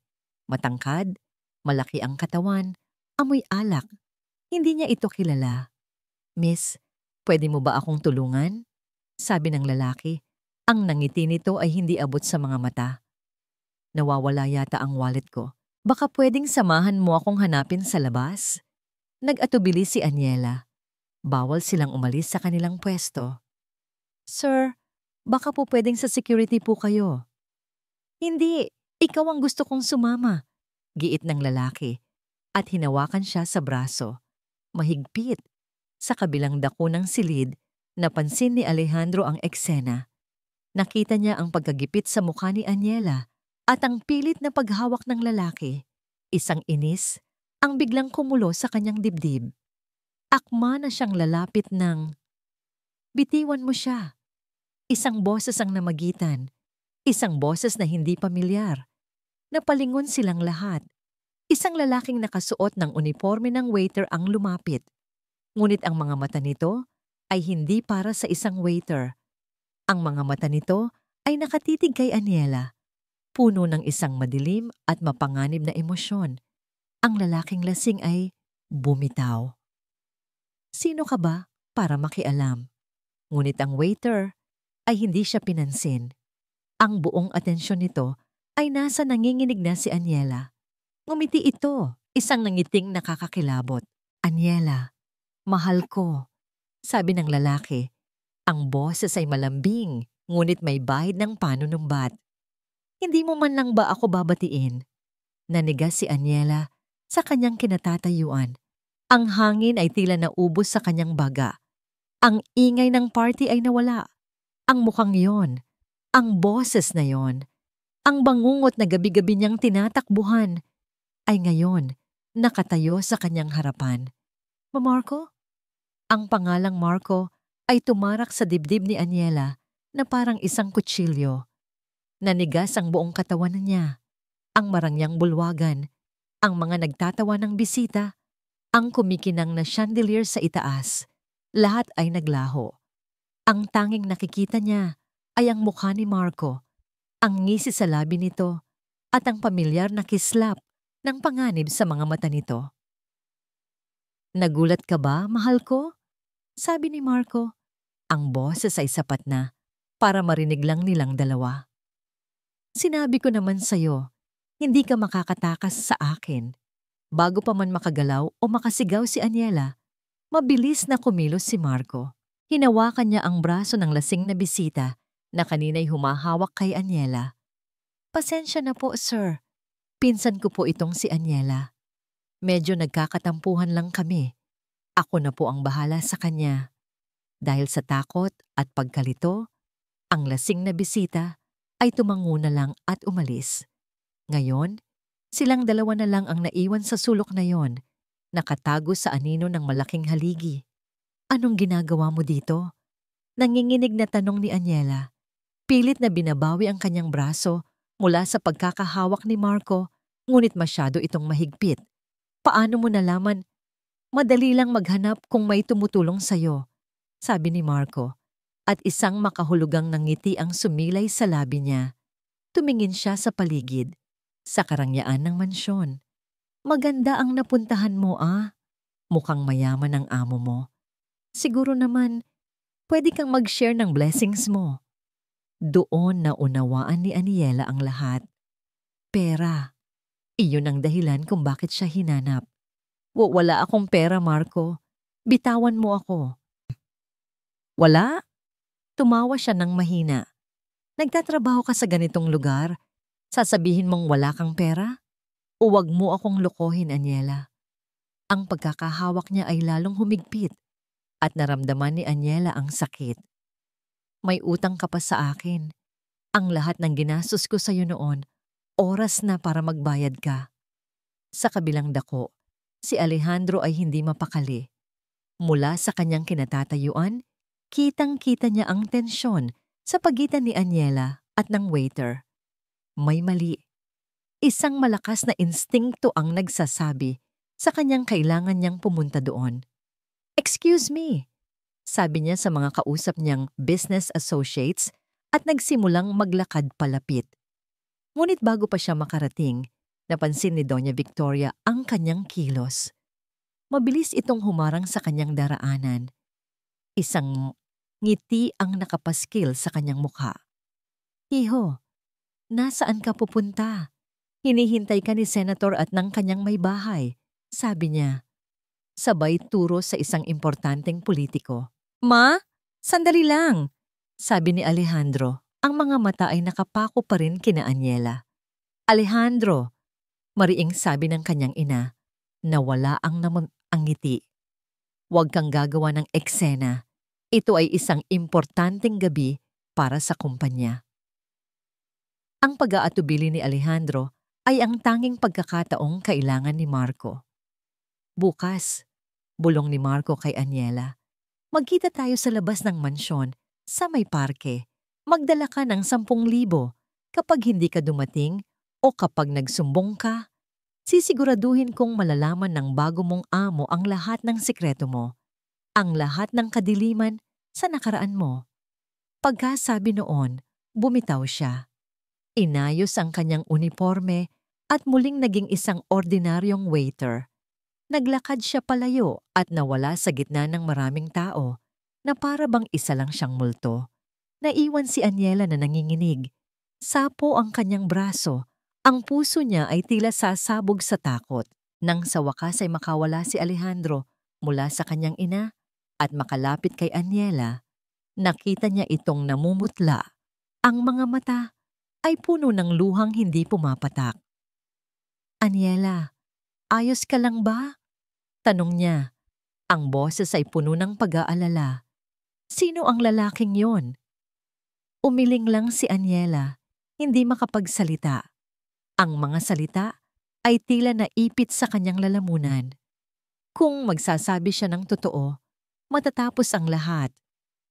Matangkad, malaki ang katawan, amoy alak. Hindi niya ito kilala. "Miss, pwede mo ba akong tulungan?" Sabi ng lalaki. Ang nangiti nito ay hindi abot sa mga mata. "Nawawala yata ang wallet ko. Baka pwedeng samahan mo akong hanapin sa labas?" Nag-atubili si Aniela. Bawal silang umalis sa kanilang pwesto. "Sir, baka po pwedeng sa security po kayo." "Hindi, ikaw ang gusto kong sumama," giit ng lalaki at hinawakan siya sa braso. Mahigpit. Sa kabilang dako ng silid, napansin ni Alejandro ang eksena. Nakita niya ang pagkagipit sa mukha ni Aniela at ang pilit na paghawak ng lalaki. Isang inis ang biglang kumulo sa kanyang dibdib. Akma na siyang lalapit ng, "Bitiwan mo siya." Isang boses ang namagitan. Isang boses na hindi pamilyar. Napalingon silang lahat. Isang lalaking nakasuot ng uniforme ng waiter ang lumapit. Ngunit ang mga mata nito ay hindi para sa isang waiter. Ang mga mata nito ay nakatitig kay Aniela, puno ng isang madilim at mapanganib na emosyon. Ang lalaking lasing ay bumitaw. Sino ka ba para makialam? Ngunit ang waiter ay hindi siya pinansin. Ang buong atensyon nito ay nasa nanginginig na si Aniela. Ngumiti ito, isang nangiting nakakakilabot. "Aniela, mahal ko," sabi ng lalaki. Ang boses ay malambing, ngunit may bahid ng panunumbat. "Hindi mo man lang ba ako babatiin?" Nanigas si Aniela sa kanyang kinatatayuan. Ang hangin ay tila naubos sa kanyang baga. Ang ingay ng party ay nawala. Ang mukhang yon, ang boses na yon, ang bangungot na gabi-gabi niyang tinatakbuhan, ay ngayon nakatayo sa kanyang harapan. "Marco?" Ang pangalang Marco ay tumarak sa dibdib ni Aniela na parang isang kutsilyo. Nanigas ang buong katawan niya, ang marangyang bulwagan, ang mga nagtatawa ng bisita, ang kumikinang na chandelier sa itaas. Lahat ay naglaho. Ang tanging nakikita niya ay ang mukha ni Marco, ang ngisi sa labi nito, at ang pamilyar na kislap ng panganib sa mga mata nito. "Nagulat ka ba, mahal ko?" sabi ni Marco. Ang boses ay sapat na para marinig lang nilang dalawa. "Sinabi ko naman sa'yo, hindi ka makakatakas sa akin." Bago pa man makagalaw o makasigaw si Aniela, mabilis na kumilos si Marco. Hinawakan niya ang braso ng lasing na bisita na kanina'y humahawak kay Aniela. "Pasensya na po, sir. Pinsan ko po itong si Aniela. Medyo nagkakatampuhan lang kami. Ako na po ang bahala sa kanya." Dahil sa takot at pagkalito, ang lasing na bisita ay tumango na lang at umalis. Ngayon, silang dalawa na lang ang naiwan sa sulok na yon, nakatago sa anino ng malaking haligi. "Anong ginagawa mo dito?" Nanginginig na tanong ni Aniela. Pilit na binabawi ang kanyang braso mula sa pagkakahawak ni Marco, ngunit masyado itong mahigpit. "Paano mo nalaman?" "Madali lang maghanap kung may tumutulong sa'yo," sabi ni Marco, at isang makahulugang ngiti ang sumilay sa labi niya. Tumingin siya sa paligid, sa karangyaan ng mansyon. "Maganda ang napuntahan mo, ah. Mukhang mayaman ang amo mo. Siguro naman, pwede kang mag-share ng blessings mo." Doon naunawaan ni Aniela ang lahat. Pera. Iyon ang dahilan kung bakit siya hinanap. Wala akong pera, Marco. Bitawan mo ako." "Wala?" Tumawa siya ng mahina. "Nagtatrabaho ka sa ganitong lugar? Sasabihin mong wala kang pera? O wag mo akong lokohin, Aniela." Ang pagkakahawak niya ay lalong humigpit at naramdaman ni Aniela ang sakit. "May utang ka pa sa akin. Ang lahat ng ginastos ko sa'yo noon, oras na para magbayad ka." Sa kabilang dako, si Alejandro ay hindi mapakali. Mula sa kanyang kinatatayuan, kitang-kita niya ang tensyon sa pagitan ni Aniela at ng waiter. May mali. Isang malakas na instinkto ang nagsasabi sa kanyang kailangan niyang pumunta doon. "Excuse me," sabi niya sa mga kausap niyang business associates at nagsimulang maglakad palapit. Ngunit bago pa siya makarating, napansin ni Doña Victoria ang kanyang kilos. Mabilis itong humarang sa kanyang daraanan. Isang ngiti ang nakapaskil sa kanyang mukha. Iho, nasaan ka pupunta? Hinihintay ka ni Senator at ng kanyang may bahay, sabi niya. Sabay turo sa isang importanteng politiko. Ma, sandali lang, sabi ni Alejandro. Ang mga mata ay nakapako pa rin kina Aniela. Alejandro, mariing sabi ng kanyang ina, nawala ang ngiti. Huwag kang gagawa ng eksena. Ito ay isang importanteng gabi para sa kumpanya. Ang pag-aatubili ni Alejandro ay ang tanging pagkakataong kailangan ni Marco. Bukas, bulong ni Marco kay Aniela, magkita tayo sa labas ng mansyon sa may parke. Magdala ka ng 10,000 kapag hindi ka dumating o kapag nagsumbong ka. Sisiguraduhin kong malalaman ng bago mong amo ang lahat ng sikreto mo, ang lahat ng kadiliman sa nakaraan mo. Pagkasabi noon, bumitaw siya. Inayos ang kanyang uniforme at muling naging isang ordinaryong waiter. Naglakad siya palayo at nawala sa gitna ng maraming tao na para bang isa lang siyang multo. Naiwan si Aniela na nanginginig. Sapo ang kanyang braso. Ang puso niya ay tila sasabog sa takot. Nang sa wakas ay makawala si Alejandro mula sa kanyang ina at makalapit kay Aniela, nakita niya itong namumutla. Ang mga mata ay puno ng luhang hindi pumapatak. Aniela, ayos ka lang ba? Tanong niya. Ang boses ay puno ng pag-aalala. Sino ang lalaking yon? Umiling lang si Aniela, hindi makapagsalita. Ang mga salita ay tila naipit sa kanyang lalamunan. Kung magsasabi siya ng totoo, matatapos ang lahat.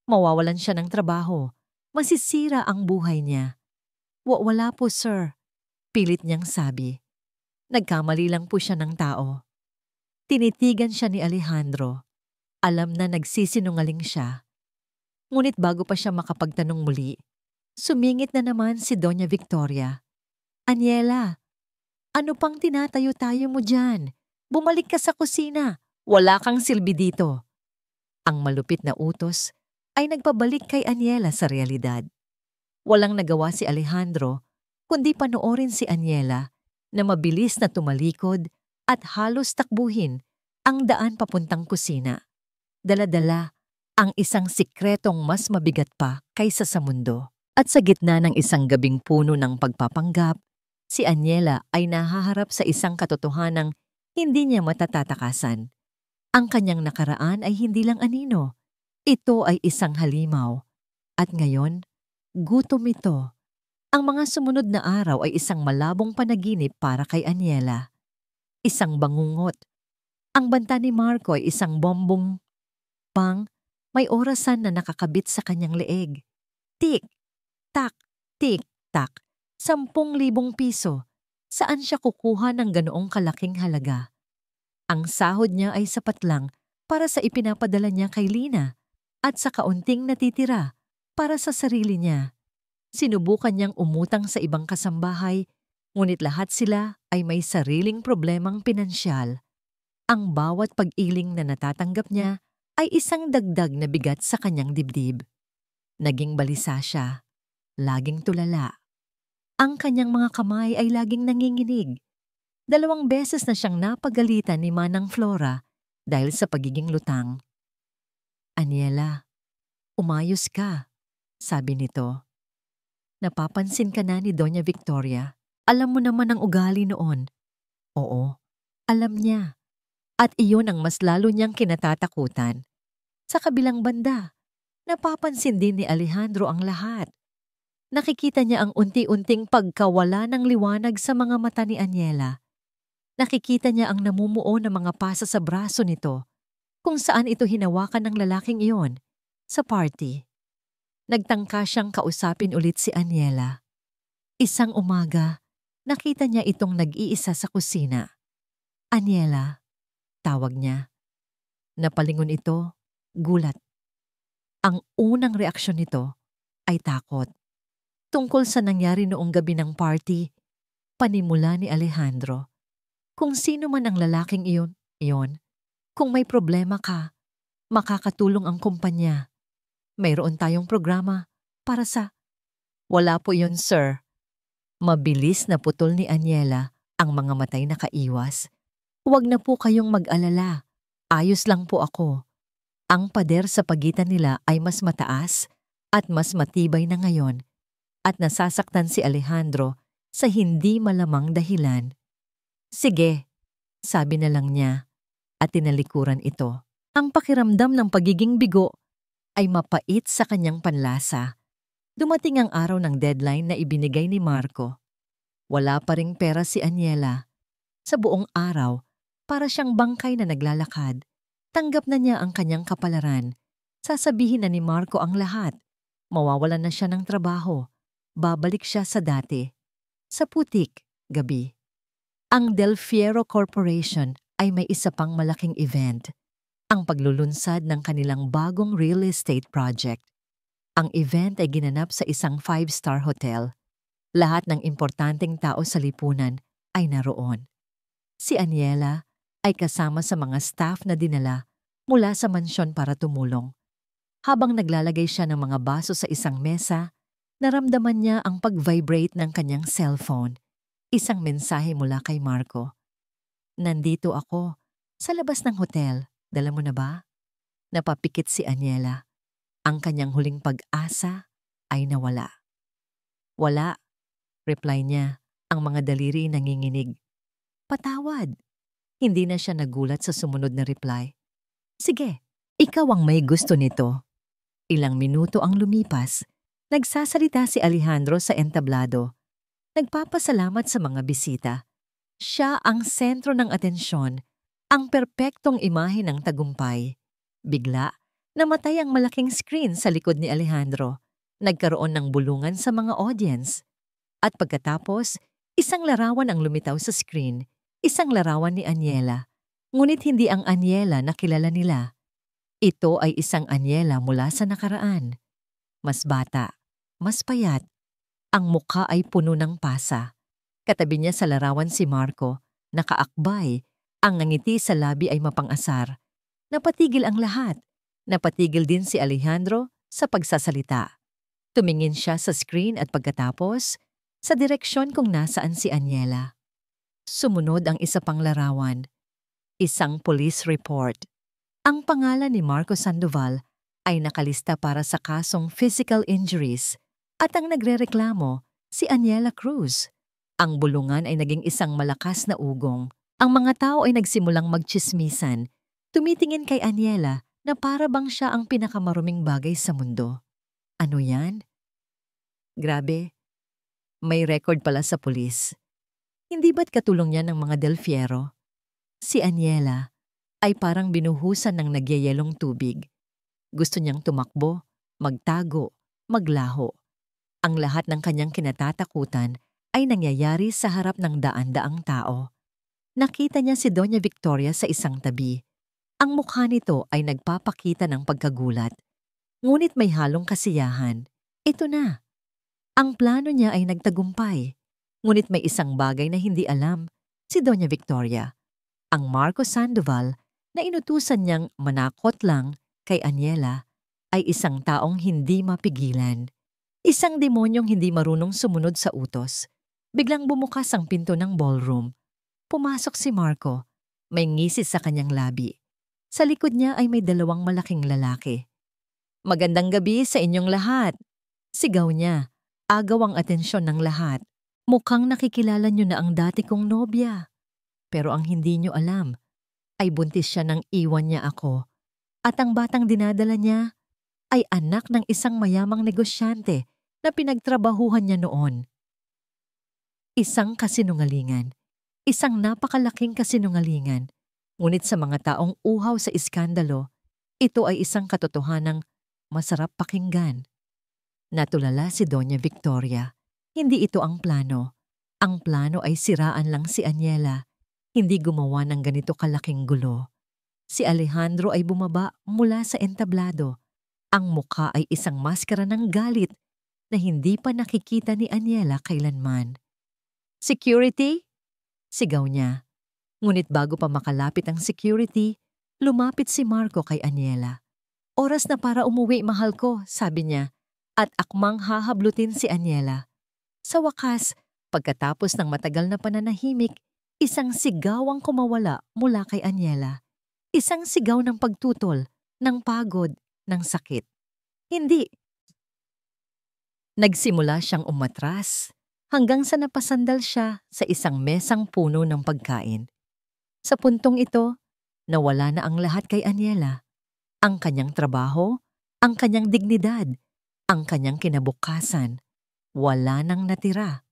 Mawawalan siya ng trabaho. Masisira ang buhay niya. Wala po, sir. Pilit niyang sabi. Nagkamali lang po siya ng tao. Tinitigan siya ni Alejandro. Alam na nagsisinungaling siya. Ngunit bago pa siya makapagtanong muli, sumingit na naman si Doña Victoria. Aniela, ano pang tinatayo-tayo mo dyan? Bumalik ka sa kusina. Wala kang silbi dito. Ang malupit na utos ay nagpabalik kay Aniela sa realidad. Walang nagawa si Alejandro, kundi panoorin si Aniela na mabilis na tumalikod at halos takbuhin ang daan papuntang kusina. Dala-dala ang isang sikretong mas mabigat pa kaysa sa mundo. At sa gitna ng isang gabing puno ng pagpapanggap, si Aniela ay nahaharap sa isang katotohanang hindi niya matatatakasan. Ang kanyang nakaraan ay hindi lang anino. Ito ay isang halimaw. At ngayon, gutom ito. Ang mga sumunod na araw ay isang malabong panaginip para kay Aniela. Isang bangungot. Ang banta ni Marco ay isang bombong pang may orasan na nakakabit sa kanyang leeg. Tik, tak, tik, tak. 10,000 piso. Saan siya kukuha ng ganoong kalaking halaga? Ang sahod niya ay sapat lang para sa ipinapadala niya kay Lina at sa kaunting natitira para sa sarili niya. Sinubukan niyang umutang sa ibang kasambahay, ngunit lahat sila ay may sariling problemang pinansyal. Ang bawat pag-iling na natatanggap niya ay isang dagdag na bigat sa kanyang dibdib. Naging balisa siya, laging tulala. Ang kanyang mga kamay ay laging nanginginig. 2 beses na siyang napagalitan ni Manang Flora dahil sa pagiging lutang. Aniela, umayos ka, sabi nito. Napapansin ka na ni Doña Victoria. Alam mo naman ang ugali noon. Oo, alam niya. At iyon ang mas lalo niyang kinatatakutan. Sa kabilang banda, napapansin din ni Alejandro ang lahat. Nakikita niya ang unti-unting pagkawala ng liwanag sa mga mata ni Aniela. Nakikita niya ang namumuo na mga pasa sa braso nito, kung saan ito hinawakan ng lalaking iyon, sa party. Nagtangka siyang kausapin ulit si Aniela. Isang umaga, nakita niya itong nag-iisa sa kusina. Aniela, tawag niya. Napalingon ito, gulat. Ang unang reaksyon nito ay takot. Tungkol sa nangyari noong gabi ng party, panimula ni Alejandro. Kung sino man ang lalaking iyon, Kung may problema ka, makakatulong ang kumpanya. Mayroon tayong programa para sa... Wala po yun, sir. Mabilis na putol ni Aniela ang mga matay na kaiwas. Huwag na po kayong mag-alala. Ayos lang po ako. Ang pader sa pagitan nila ay mas mataas at mas matibay na ngayon at nasasaktan si Alejandro sa hindi malamang dahilan. Sige, sabi na lang niya at tinalikuran ito. Ang pakiramdam ng pagiging bigo ay mapait sa kanyang panlasa. Dumating ang araw ng deadline na ibinigay ni Marco. Wala pa ring pera si Aniela. Sa buong araw, para siyang bangkay na naglalakad. Tanggap na niya ang kanyang kapalaran. Sasabihin na ni Marco ang lahat. Mawawalan na siya ng trabaho. Babalik siya sa dati. Sa putik, gabi. Ang Del Fierro Corporation ay may isa pang malaking event. Ang paglulunsad ng kanilang bagong real estate project. Ang event ay ginanap sa isang 5-star hotel. Lahat ng importanteng tao sa lipunan ay naroon. Si Aniela ay kasama sa mga staff na dinala mula sa mansyon para tumulong. Habang naglalagay siya ng mga baso sa isang mesa, naramdaman niya ang pag-vibrate ng kanyang cellphone. Isang mensahe mula kay Marco. Nandito ako, sa labas ng hotel. Dala mo na ba? Napapikit si Aniela. Ang kanyang huling pag-asa ay nawala. Wala, reply niya, ang mga daliri nanginginig. Patawad. Hindi na siya nagulat sa sumunod na reply. Sige, ikaw ang may gusto nito. Ilang minuto ang lumipas. Nagsasalita si Alejandro sa entablado. Nagpapasalamat sa mga bisita. Siya ang sentro ng atensyon, ang perpektong imahe ng tagumpay. Bigla, namatay ang malaking screen sa likod ni Alejandro. Nagkaroon ng bulungan sa mga audience. At pagkatapos, isang larawan ang lumitaw sa screen. Isang larawan ni Aniela. Ngunit hindi ang Aniela na kilala nila. Ito ay isang Aniela mula sa nakaraan. Mas bata, mas payat. Ang mukha ay puno ng pasa. Katabi niya sa larawan si Marco, nakaakbay. Ang ngiti sa labi ay mapang-asar. Napatigil ang lahat. Napatigil din si Alejandro sa pagsasalita. Tumingin siya sa screen at pagkatapos, sa direksyon kung nasaan si Aniela. Sumunod ang isa pang larawan. Isang police report. Ang pangalan ni Marco Sandoval ay nakalista para sa kasong physical injuries at ang nagrereklamo si Aniela Cruz. Ang bulungan ay naging isang malakas na ugong. Ang mga tao ay nagsimulang magtsismisan, tumitingin kay Aniela na para bang siya ang pinakamaruming bagay sa mundo. Ano yan? Grabe, may record pala sa pulis. Hindi ba't katulong niya ng mga Del Fierro? Si Aniela ay parang binuhusan ng nagyayelong tubig. Gusto niyang tumakbo, magtago, maglaho. Ang lahat ng kanyang kinatatakutan ay nangyayari sa harap ng daan-daang tao. Nakita niya si Doña Victoria sa isang tabi. Ang mukha nito ay nagpapakita ng pagkagulat. Ngunit may halong kasiyahan. Ito na. Ang plano niya ay nagtagumpay. Ngunit may isang bagay na hindi alam si Doña Victoria. Ang Marco Sandoval na inutusan niyang manakot lang kay Aniela ay isang taong hindi mapigilan. Isang demonyong hindi marunong sumunod sa utos. Biglang bumukas ang pinto ng ballroom. Pumasok si Marco. May ngisis sa kanyang labi. Sa likod niya ay may dalawang malaking lalaki. Magandang gabi sa inyong lahat. Sigaw niya. Agaw ang atensyon ng lahat. Mukhang nakikilala niyo na ang dati kong nobya. Pero ang hindi niyo alam ay buntis siya nang iwan niya ako. At ang batang dinadala niya ay anak ng isang mayamang negosyante na pinagtrabahuhan niya noon. Isang kasinungalingan. Isang napakalaking kasinungalingan. Ngunit sa mga taong uhaw sa iskandalo, ito ay isang katotohanang masarap pakinggan. Natulala si Doña Victoria. Hindi ito ang plano. Ang plano ay siraan lang si Aniela. Hindi gumawa ng ganito kalaking gulo. Si Alejandro ay bumaba mula sa entablado. Ang mukha ay isang maskara ng galit na hindi pa nakikita ni Aniela kailanman. Security? Sigaw niya. Ngunit bago pa makalapit ang security, Lumapit si Marco kay Aniela. Oras na para umuwi, mahal ko, sabi niya, at akmang hahablutin si Aniela. Sa wakas, pagkatapos ng matagal na pananahimik, isang sigaw ang kumawala mula kay Aniela. Isang sigaw ng pagtutol, ng pagod, ng sakit. Hindi. Nagsimula siyang umatras hanggang sa napasandal siya sa isang mesang puno ng pagkain. Sa puntong ito, nawala na ang lahat kay Aniela. Ang kanyang trabaho, ang kanyang dignidad, ang kanyang kinabukasan. Wala nang natira.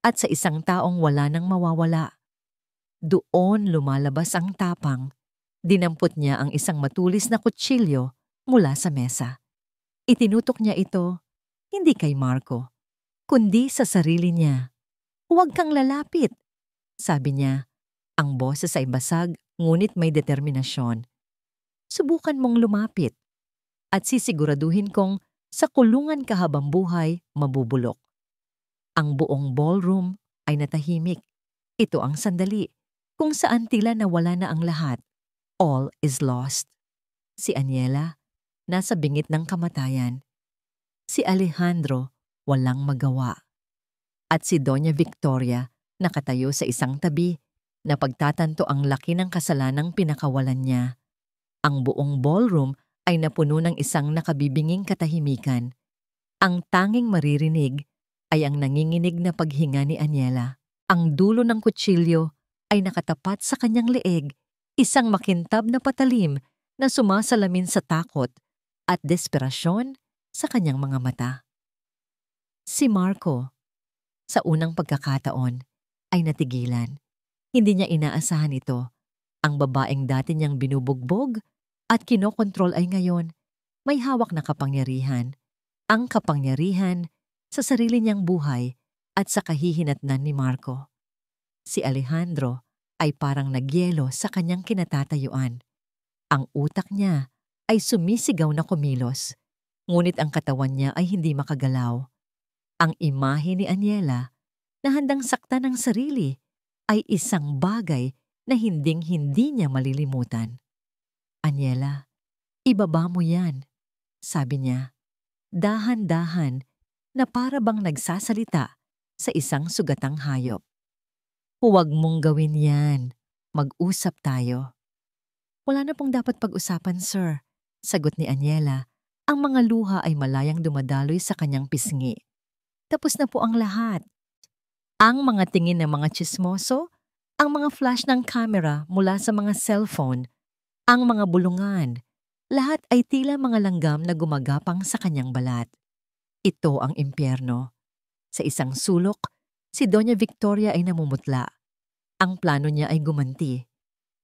At sa isang taong wala nang mawawala. Doon lumalabas ang tapang. Dinampot niya ang isang matulis na kutsilyo mula sa mesa. Itinutok niya ito, hindi kay Marco, kundi sa sarili niya. "Huwag kang lalapit," sabi niya. Ang boses ay basag, ngunit may determinasyon. "Subukan mong lumapit, at sisiguraduhin kong sa kulungan ka habang buhay mabubulok." Ang buong ballroom ay natahimik. Ito ang sandali kung saan tila nawala na ang lahat. All is lost. Si Aniela, nasa bingit ng kamatayan. Si Alejandro, walang magawa. At si Doña Victoria, nakatayo sa isang tabi, na pagtatanto ang laki ng kasalanang pinakawalan niya. Ang buong ballroom ay napuno ng isang nakabibinging katahimikan. Ang tanging maririnig ay ang nanginginig na paghinga ni Aniela. Ang dulo ng kutsilyo ay nakatapat sa kanyang leeg, isang makintab na patalim na sumasalamin sa takot at desperasyon sa kanyang mga mata. Si Marco, sa unang pagkakataon, ay natigilan. Hindi niya inaasahan ito. Ang babaeng dati niyang binubugbog at kinokontrol ay ngayon may hawak na kapangyarihan. Ang kapangyarihan sa sarili niyang buhay at sa kahihinatnan ni Marco. Si Alejandro ay parang nagyelo sa kanyang kinatatayuan. Ang utak niya ay sumisigaw na kumilos, ngunit ang katawan niya ay hindi makagalaw. Ang imahe ni Aniela na handang saktan ng sarili ay isang bagay na hinding-hindi niya malilimutan. "Aniela, ibaba mo yan," sabi niya. Dahan-dahan na para bang nagsasalita sa isang sugatang hayop. "Huwag mong gawin yan. Mag-usap tayo." "Wala na pong dapat pag-usapan, sir," sagot ni Aniela. Ang mga luha ay malayang dumadaloy sa kanyang pisngi. "Tapos na po ang lahat." Ang mga tingin ng mga tsismoso, ang mga flash ng camera mula sa mga cellphone, ang mga bulungan, lahat ay tila mga langgam na gumagapang sa kanyang balat. Ito ang impyerno. Sa isang sulok, si Doña Victoria ay namumutla. Ang plano niya ay gumanti.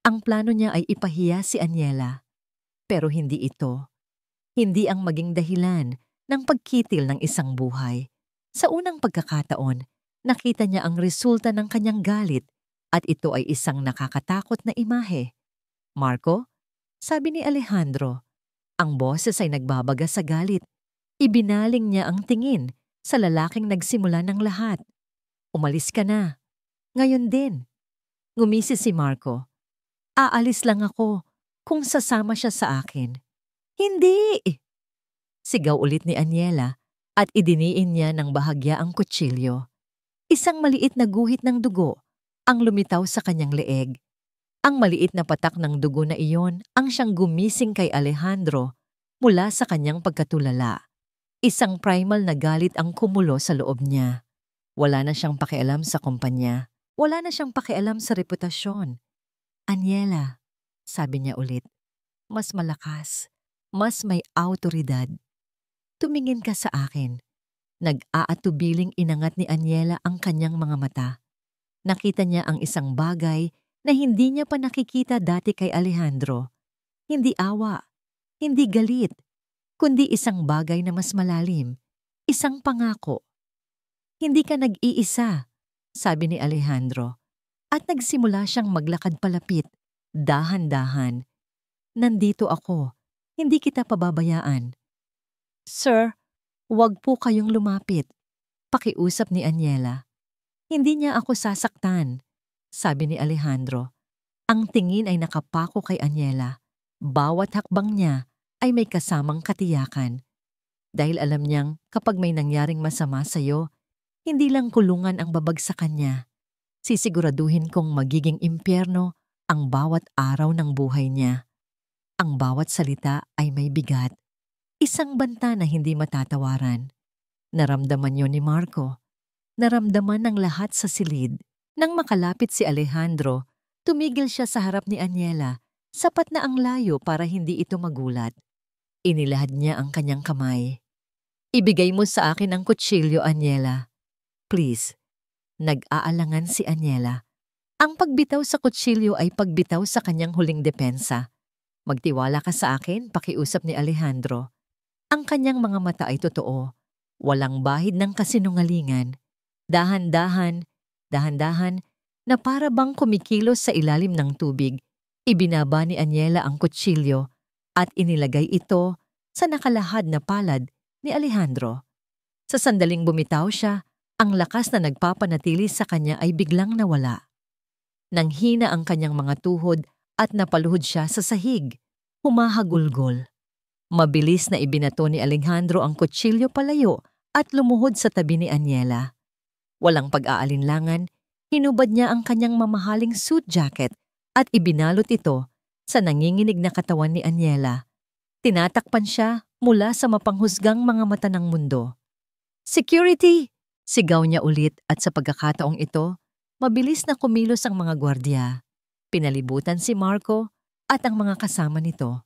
Ang plano niya ay ipahiya si Aniela. Pero hindi ito. Hindi ang maging dahilan ng pagkitil ng isang buhay. Sa unang pagkakataon, nakita niya ang resulta ng kanyang galit at ito ay isang nakakatakot na imahe. "Marco?" sabi ni Alejandro. Ang boses ay nagbabaga sa galit. Ibinaling niya ang tingin sa lalaking nagsimula ng lahat. "Umalis ka na. Ngayon din." Ngumisi si Marco. "Aalis lang ako kung sasama siya sa akin." "Hindi!" sigaw ulit ni Aniela at idiniin niya ng bahagya ang kutsilyo. Isang maliit na guhit ng dugo ang lumitaw sa kanyang leeg. Ang maliit na patak ng dugo na iyon ang siyang gumising kay Alejandro mula sa kanyang pagkatulala. Isang primal na galit ang kumulo sa loob niya. Wala na siyang pakialam sa kumpanya. Wala na siyang pakialam sa reputasyon. "Aniela," sabi niya ulit, mas malakas, mas may awtoridad. "Tumingin ka sa akin." Nag-aatubiling inangat ni Aniela ang kanyang mga mata. Nakita niya ang isang bagay na hindi niya pa nakikita dati kay Alejandro. Hindi awa, hindi galit, kundi isang bagay na mas malalim, isang pangako. "Hindi ka nag-iisa," sabi ni Alejandro, at nagsimula siyang maglakad palapit, dahan-dahan. "Nandito ako, hindi kita pababayaan." "Sir, huwag po kayong lumapit," pakiusap ni Aniela. "Hindi niya ako sasaktan," sabi ni Alejandro. Ang tingin ay nakapako kay Aniela. Bawat hakbang niya ay may kasamang katiyakan. Dahil alam niyang kapag may nangyaring masama sa'yo, hindi lang kulungan ang babagsakan niya. Sisiguraduhin kong magiging impyerno ang bawat araw ng buhay niya. Ang bawat salita ay may bigat. Isang banta na hindi matatawaran. Naramdaman yon ni Marco. Naramdaman ng lahat sa silid. Nang makalapit si Alejandro, tumigil siya sa harap ni Aniela, sapat na ang layo para hindi ito magulat. Inilahad niya ang kanyang kamay. Ibigay mo sa akin ang kutsilyo, Aniela. Please. Nag-aalangan si Aniela. Ang pagbitaw sa kutsilyo ay pagbitaw sa kanyang huling depensa. Magtiwala ka sa akin, pakiusap ni Alejandro. Ang kanyang mga mata ay totoo. Walang bahid ng kasinungalingan. Dahan-dahan, na para bang kumikilos sa ilalim ng tubig, ibinaba ni Aniela ang kutsilyo at inilagay ito sa nakalahad na palad ni Alejandro. Sa sandaling bumitaw siya, ang lakas na nagpapanatili sa kanya ay biglang nawala. Nanghina ang kanyang mga tuhod at napaluhod siya sa sahig, humahagulgol. Mabilis na ibinato ni Alejandro ang kutsilyo palayo at lumuhod sa tabi ni Aniela. Walang pag-aalinlangan, hinubad niya ang kanyang mamahaling suit jacket at ibinalot ito sa nanginginig na katawan ni Aniela. Tinatakpan siya mula sa mapanghusgang mga mata ng mundo. "Security!" Sigaw niya ulit at sa pagkakataong ito, mabilis na kumilos ang mga gwardya. Pinalibutan si Marco at ang mga kasama nito.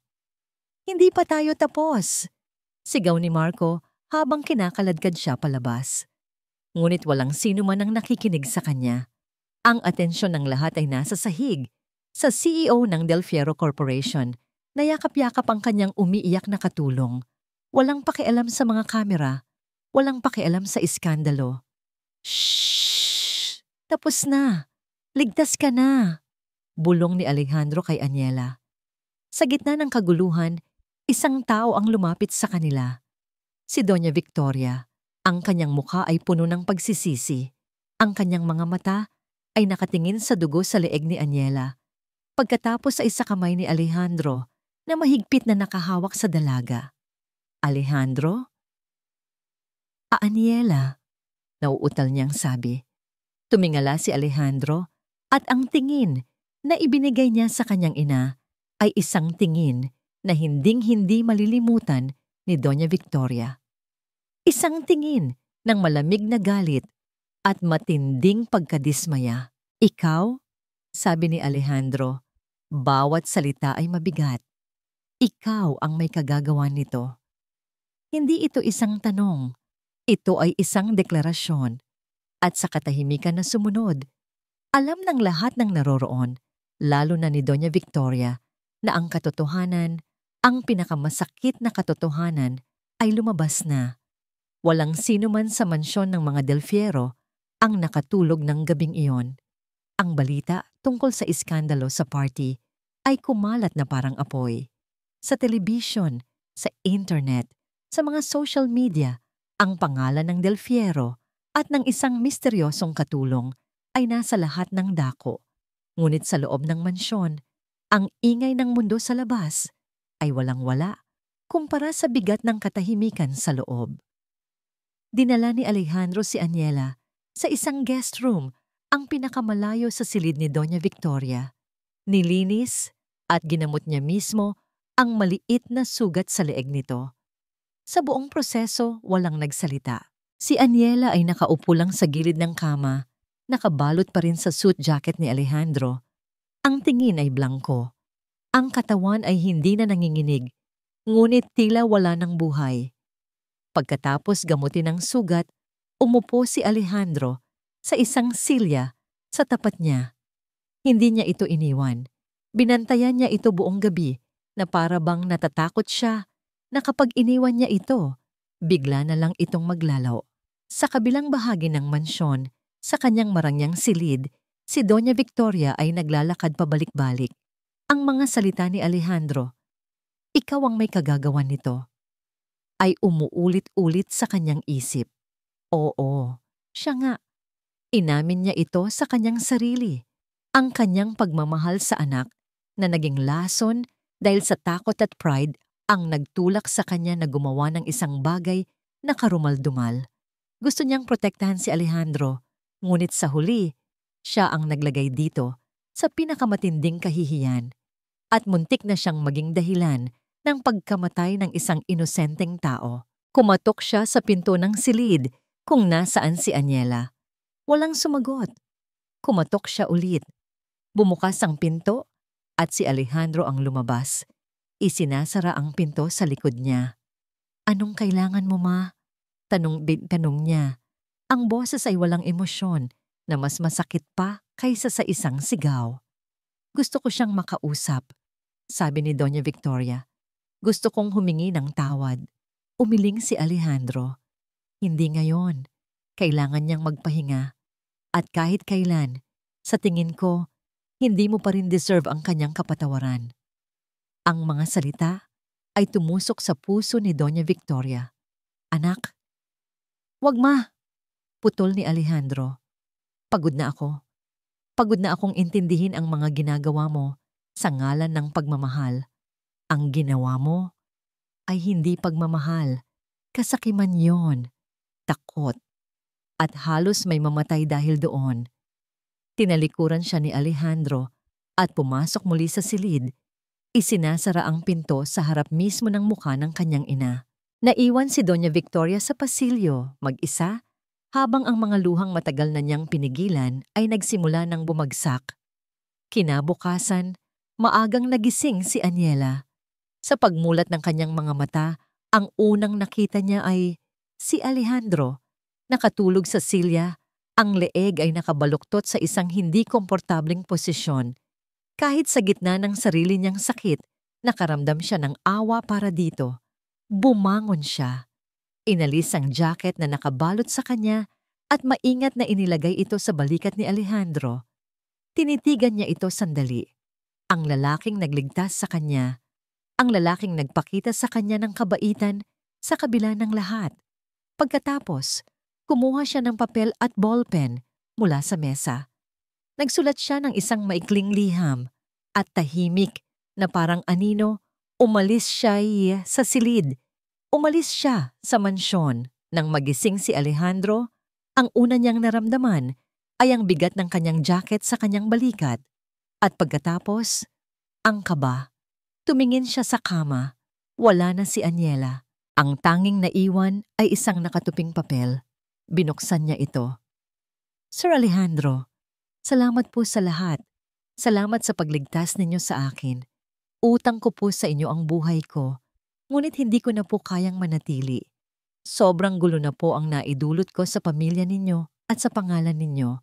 "Hindi pa tayo tapos!" Sigaw ni Marco habang kinakaladkad siya palabas. Ngunit walang sino man ang nakikinig sa kanya. Ang atensyon ng lahat ay nasa sahig, sa CEO ng Del Fierro Corporation, na yakap-yakap ang kanyang umiiyak na katulong. Walang pakialam sa mga kamera, walang pakialam sa iskandalo. "Shhh! Tapos na! Ligtas ka na!" Bulong ni Alejandro kay Aniela. Sa gitna ng kaguluhan, isang tao ang lumapit sa kanila. Si Doña Victoria. Ang kanyang mukha ay puno ng pagsisisi. Ang kanyang mga mata ay nakatingin sa dugo sa leeg ni Aniela. Pagkatapos ay sa kamay ni Alejandro na mahigpit na nakahawak sa dalaga. "Alejandro?" "Aniela," nauutal niyang sabi. Tumingala si Alejandro at ang tingin na ibinigay niya sa kanyang ina ay isang tingin na hinding-hindi malilimutan ni Doña Victoria. Isang tingin ng malamig na galit at matinding pagkadismaya. "Ikaw?" sabi ni Alejandro. Bawat salita ay mabigat. Ikaw ang may kagagawan nito. Hindi ito isang tanong. Ito ay isang deklarasyon. At sa katahimikan na sumunod, alam ng lahat ng naroroon, lalo na ni Doña Victoria, na ang katotohanan, ang pinakamasakit na katotohanan, ay lumabas na. Walang sino man sa mansyon ng mga Del Fierro ang nakatulog ng gabing iyon. Ang balita tungkol sa iskandalo sa party ay kumalat na parang apoy. Sa telebisyon, sa internet, sa mga social media, ang pangalan ng Del Fierro at ng isang misteryosong katulong ay nasa lahat ng dako. Ngunit sa loob ng mansyon, ang ingay ng mundo sa labas ay walang-wala kumpara sa bigat ng katahimikan sa loob. Dinala ni Alejandro si Aniela sa isang guest room, ang pinakamalayo sa silid ni Doña Victoria. Nilinis at ginamot niya mismo ang maliit na sugat sa leeg nito. Sa buong proseso, walang nagsalita. Si Aniela ay nakaupo lang sa gilid ng kama, nakabalot pa rin sa suit jacket ni Alejandro. Ang tingin ay blanko. Ang katawan ay hindi na nanginginig, ngunit tila wala ng buhay. Pagkatapos gamutin ang sugat, umupo si Alejandro sa isang silya sa tapat niya. Hindi niya ito iniwan. Binantayan niya ito buong gabi na para bang natatakot siya na kapag iniwan niya ito, bigla na lang itong maglalaw. Sa kabilang bahagi ng mansyon, sa kanyang marangyang silid, si Doña Victoria ay naglalakad pabalik-balik. Ang mga salita ni Alejandro, "Ikaw ang may kagagawan nito," ay umuulit-ulit sa kanyang isip. Oo, siya nga. Inamin niya ito sa kanyang sarili. Ang kanyang pagmamahal sa anak na naging lason dahil sa takot at pride ang nagtulak sa kanya na gumawa ng isang bagay na karumal-dumal. Gusto niyang protektahan si Alejandro, ngunit sa huli, siya ang naglagay dito sa pinakamatinding kahihiyan at muntik na siyang maging dahilan ng pagkamatay ng isang inosenteng tao. Kumatok siya sa pinto ng silid kung nasaan si Aniela. Walang sumagot. Kumatok siya ulit. Bumukas ang pinto at si Alejandro ang lumabas. Isinasara ang pinto sa likod niya. "Anong kailangan mo, ma?" Tanong niya. Ang boses ay walang emosyon na mas masakit pa kaysa sa isang sigaw. "Gusto ko siyang makausap," sabi ni Doña Victoria. "Gusto kong humingi ng tawad." Umiling si Alejandro. "Hindi ngayon. Kailangan niyang magpahinga. At kahit kailan, sa tingin ko, hindi mo pa rin deserve ang kanyang kapatawaran." Ang mga salita ay tumusok sa puso ni Doña Victoria. "Anak." "Wag, ma," putol ni Alejandro. "Pagod na ako. Pagod na akong intindihin ang mga ginagawa mo sa ngalan ng pagmamahal. Ang ginawa mo ay hindi pagmamahal. Kasakiman yon, takot, at halos may mamatay dahil doon." Tinalikuran siya ni Alejandro at pumasok muli sa silid. Isinasara ang pinto sa harap mismo ng mukha ng kanyang ina. Naiwan si Doña Victoria sa pasilyo, mag-isa, habang ang mga luhang matagal na niyang pinigilan ay nagsimula ng bumagsak. Kinabukasan, maagang nagising si Aniela. Sa pagmulat ng kanyang mga mata, ang unang nakita niya ay si Alejandro. Nakatulog sa silya, ang leeg ay nakabaluktot sa isang hindi komportableng posisyon. Kahit sa gitna ng sarili niyang sakit, nakaramdam siya ng awa para dito. Bumangon siya. Inalis ang jacket na nakabalot sa kanya at maingat na inilagay ito sa balikat ni Alejandro. Tinitigan niya ito sandali. Ang lalaking nagligtas sa kanya. Ang lalaking nagpakita sa kanya ng kabaitan sa kabila ng lahat. Pagkatapos, kumuha siya ng papel at ballpen mula sa mesa. Nagsulat siya ng isang maikling liham at tahimik na parang anino, umalis siya sa silid. Umalis siya sa mansyon. Nang magising si Alejandro, ang una niyang naramdaman ay ang bigat ng kanyang jacket sa kanyang balikat. At pagkatapos, ang kaba. Tumingin siya sa kama. Wala na si Aniela. Ang tanging naiwan ay isang nakatuping papel. Binuksan niya ito. "Sir Alejandro, salamat po sa lahat. Salamat sa pagligtas ninyo sa akin. Utang ko po sa inyo ang buhay ko, ngunit hindi ko na po kayang manatili. Sobrang gulo na po ang naidulot ko sa pamilya ninyo at sa pangalan ninyo.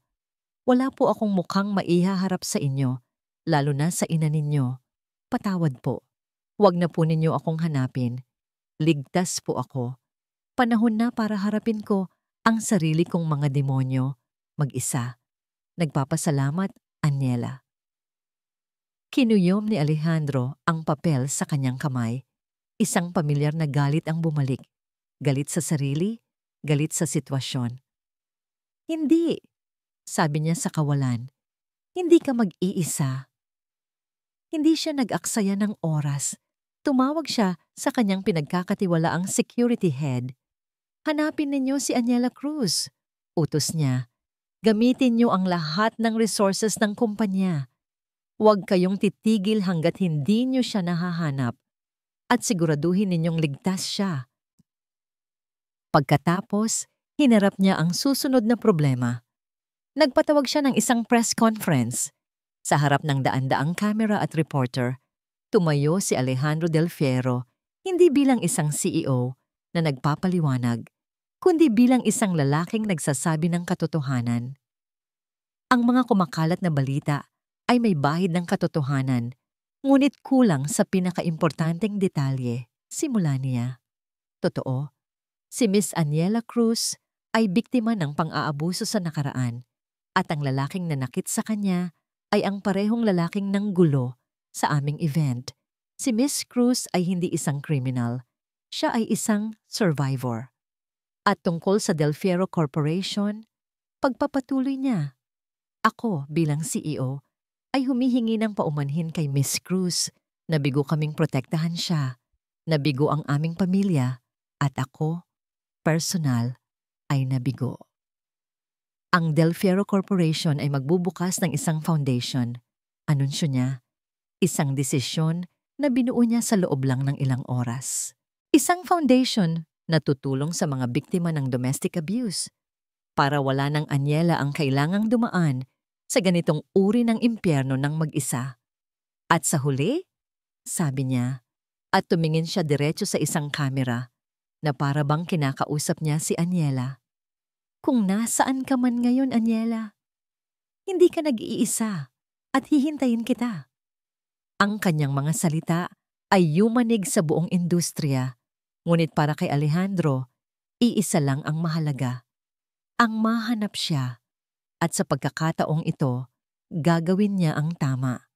Wala po akong mukhang maihaharap sa inyo, lalo na sa ina ninyo. Patawad po. Huwag na po ninyo akong hanapin. Ligtas po ako. Panahon na para harapin ko ang sarili kong mga demonyo, mag-isa. Nagpapasalamat, Aniela." Kinuyom ni Alejandro ang papel sa kanyang kamay. Isang pamilyar na galit ang bumalik. Galit sa sarili, galit sa sitwasyon. "Hindi," sabi niya sa kawalan. "Hindi ka mag-iisa." Hindi siya nag-aksaya ng oras. Tumawag siya sa kanyang pinagkakatiwalaang security head. "Hanapin ninyo si Aniela Cruz," utos niya. "Gamitin niyo ang lahat ng resources ng kumpanya. Huwag kayong titigil hanggat hindi niyo siya nahahanap. At siguraduhin ninyong ligtas siya." Pagkatapos, hinarap niya ang susunod na problema. Nagpatawag siya ng isang press conference. Sa harap ng daan-daang kamera at reporter, tumayo si Alejandro Del Fierro, hindi bilang isang CEO na nagpapaliwanag, kundi bilang isang lalaking nagsasabi ng katotohanan. Ang mga kumakalat na balita ay may bahid ng katotohanan, ngunit kulang sa pinakaimportanteng detalye. Simula niya. Totoo, si Miss Aniela Cruz ay biktima ng pang-aabuso sa nakaraan at ang lalaking nanakit sa kanya ay ang parehong lalaking nanggulo sa aming event. Si Miss Cruz ay hindi isang criminal. Siya ay isang survivor. At tungkol sa Del Fierro Corporation, pagpapatuloy niya. Ako bilang CEO ay humihingi ng paumanhin kay Miss Cruz Nabigo kaming protektahan siya. Nabigo ang aming pamilya. At ako, personal, ay nabigo. Ang Del Fierro Corporation ay magbubukas ng isang foundation. Anunsyo niya, isang desisyon na binuo niya sa loob lang ng ilang oras. Isang foundation na tutulong sa mga biktima ng domestic abuse para wala ng anyela ang kailangang dumaan sa ganitong uri ng impyerno ng mag-isa. At sa huli, sabi niya, at tumingin siya diretso sa isang kamera na para bang kinakausap niya si Aniela. Kung nasaan ka man ngayon, Aniela, hindi ka nag-iisa at hihintayin kita. Ang kanyang mga salita ay yumanig sa buong industriya, ngunit para kay Alejandro, iisa lang ang mahalaga. Ang mahanap siya at sa pagkakataong ito, gagawin niya ang tama.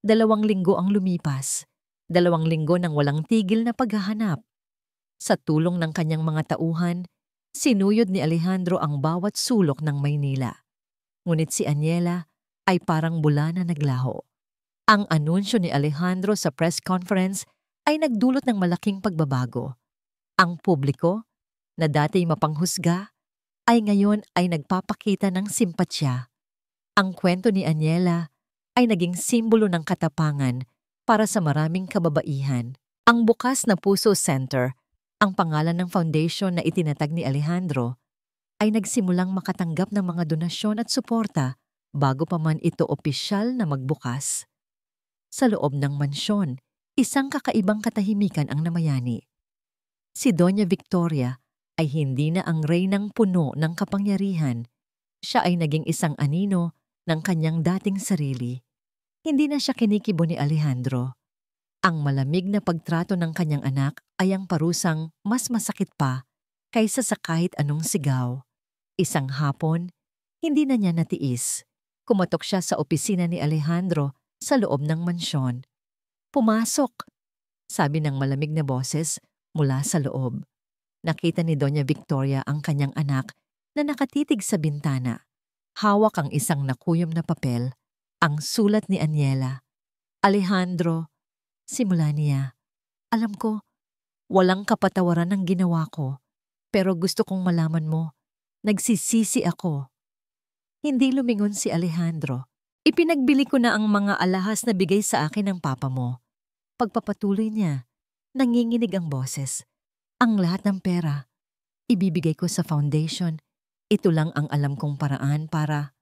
2 linggo ang lumipas, 2 linggo ng walang tigil na paghahanap. Sa tulong ng kanyang mga tauhan, sinuyod ni Alejandro ang bawat sulok ng Maynila. Ngunit si Aniela ay parang bula na naglaho. Ang anunsyo ni Alejandro sa press conference ay nagdulot ng malaking pagbabago. Ang publiko, na dati mapanghusga, ay ngayon ay nagpapakita ng simpatsya. Ang kwento ni Aniela ay naging simbolo ng katapangan para sa maraming kababaihan. Ang Bukas na Puso Center, ang pangalan ng foundation na itinatag ni Alejandro, ay nagsimulang makatanggap ng mga donasyon at suporta bago pa man ito opisyal na magbukas. Sa loob ng mansyon, isang kakaibang katahimikan ang namayani. Si Doña Victoria ay hindi na ang reynang puno ng kapangyarihan. Siya ay naging isang anino ng kanyang dating sarili. Hindi na siya kinikibo ni Alejandro. Ang malamig na pagtrato ng kanyang anak ay ang parusang mas masakit pa kaysa sa kahit anong sigaw. Isang hapon, hindi na niya natiis. Kumatok siya sa opisina ni Alejandro sa loob ng mansyon. "Pumasok," sabi ng malamig na boses mula sa loob. Nakita ni Doña Victoria ang kanyang anak na nakatitig sa bintana. Hawak ang isang nakuyom na papel, ang sulat ni Aniela. "Alejandro," simula niya, "alam ko, walang kapatawaran ang ginawa ko, pero gusto kong malaman mo, nagsisisi ako." Hindi lumingon si Alejandro. "Ipinagbili ko na ang mga alahas na bigay sa akin ng papa mo." Pagpapatuloy niya, nanginginig ang boses. "Ang lahat ng pera, ibibigay ko sa foundation. Ito lang ang alam kong paraan para..."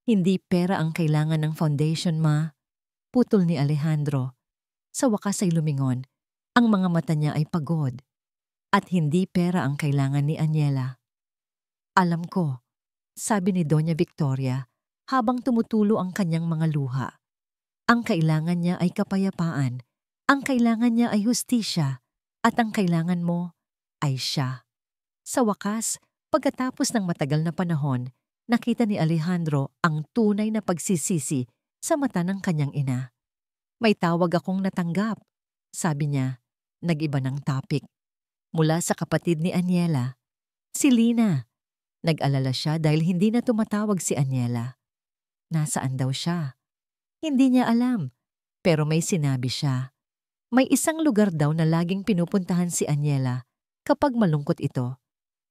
"Hindi pera ang kailangan ng foundation, ma," putol ni Alejandro. Sa wakas ay lumingon. Ang mga mata niya ay pagod. "At hindi pera ang kailangan ni Aniela." "Alam ko," sabi ni Doña Victoria habang tumutulo ang kanyang mga luha. "Ang kailangan niya ay kapayapaan. Ang kailangan niya ay hustisya. At ang kailangan mo ay siya." Sa wakas, pagkatapos ng matagal na panahon, nakita ni Alejandro ang tunay na pagsisisi sa mata ng kanyang ina. "May tawag akong natanggap," sabi niya. Nag-iba ng topic. Mula sa kapatid ni Aniela, si Lina. Nag-alala siya dahil hindi na tumatawag si Aniela. Nasaan daw siya? Hindi niya alam, pero may sinabi siya. May isang lugar daw na laging pinupuntahan si Aniela kapag malungkot ito.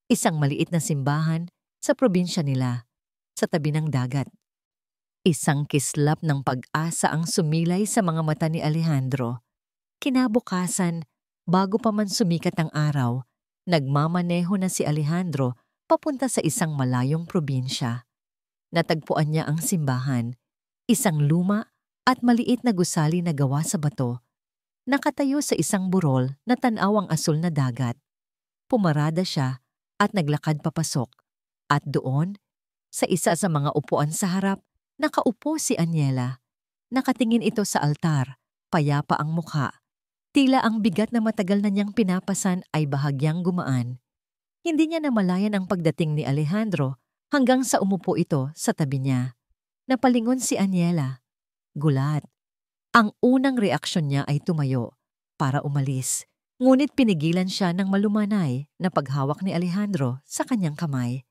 Isang maliit na simbahan sa probinsya nila, sa tabi ng dagat. Isang kislap ng pag-asa ang sumilay sa mga mata ni Alejandro. Kinabukasan, bago pa man sumikat ang araw, nagmamaneho na si Alejandro papunta sa isang malayong probinsya. Natagpuan niya ang simbahan, isang luma at maliit na gusali na gawa sa bato. Nakatayo sa isang burol na tanaw ang asul na dagat. Pumarada siya at naglakad papasok. At doon, sa isa sa mga upuan sa harap, nakaupo si Aniela. Nakatingin ito sa altar, payapa ang mukha. Tila ang bigat na matagal na niyang pinapasan ay bahagyang gumaan. Hindi niya namalayan ang pagdating ni Alejandro hanggang sa umupo ito sa tabi niya. Napalingon si Aniela. Gulat. Ang unang reaksyon niya ay tumayo para umalis. Ngunit pinigilan siya ng malumanay na paghawak ni Alejandro sa kanyang kamay.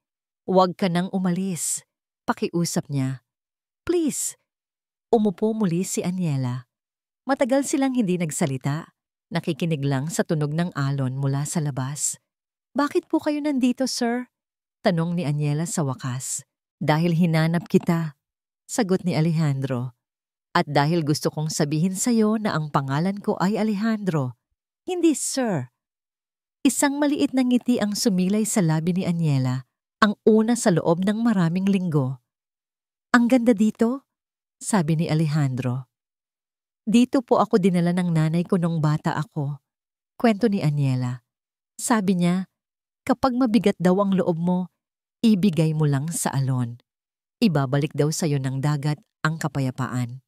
"Huwag ka nang umalis," pakiusap niya. "Please." Umupo muli si Aniela. Matagal silang hindi nagsalita, nakikinig lang sa tunog ng alon mula sa labas. "Bakit po kayo nandito, sir?" tanong ni Aniela sa wakas. "Dahil hinanap kita," sagot ni Alejandro. "At dahil gusto kong sabihin sa'yo na ang pangalan ko ay Alejandro, hindi sir." Isang maliit na ngiti ang sumilay sa labi ni Aniela, ang una sa loob ng maraming linggo. "Ang ganda dito," sabi ni Alejandro. "Dito po ako dinala ng nanay ko nung bata ako," kwento ni Aniela. "Sabi niya, kapag mabigat daw ang loob mo, ibigay mo lang sa alon. Ibabalik daw sa'yo ng dagat ang kapayapaan."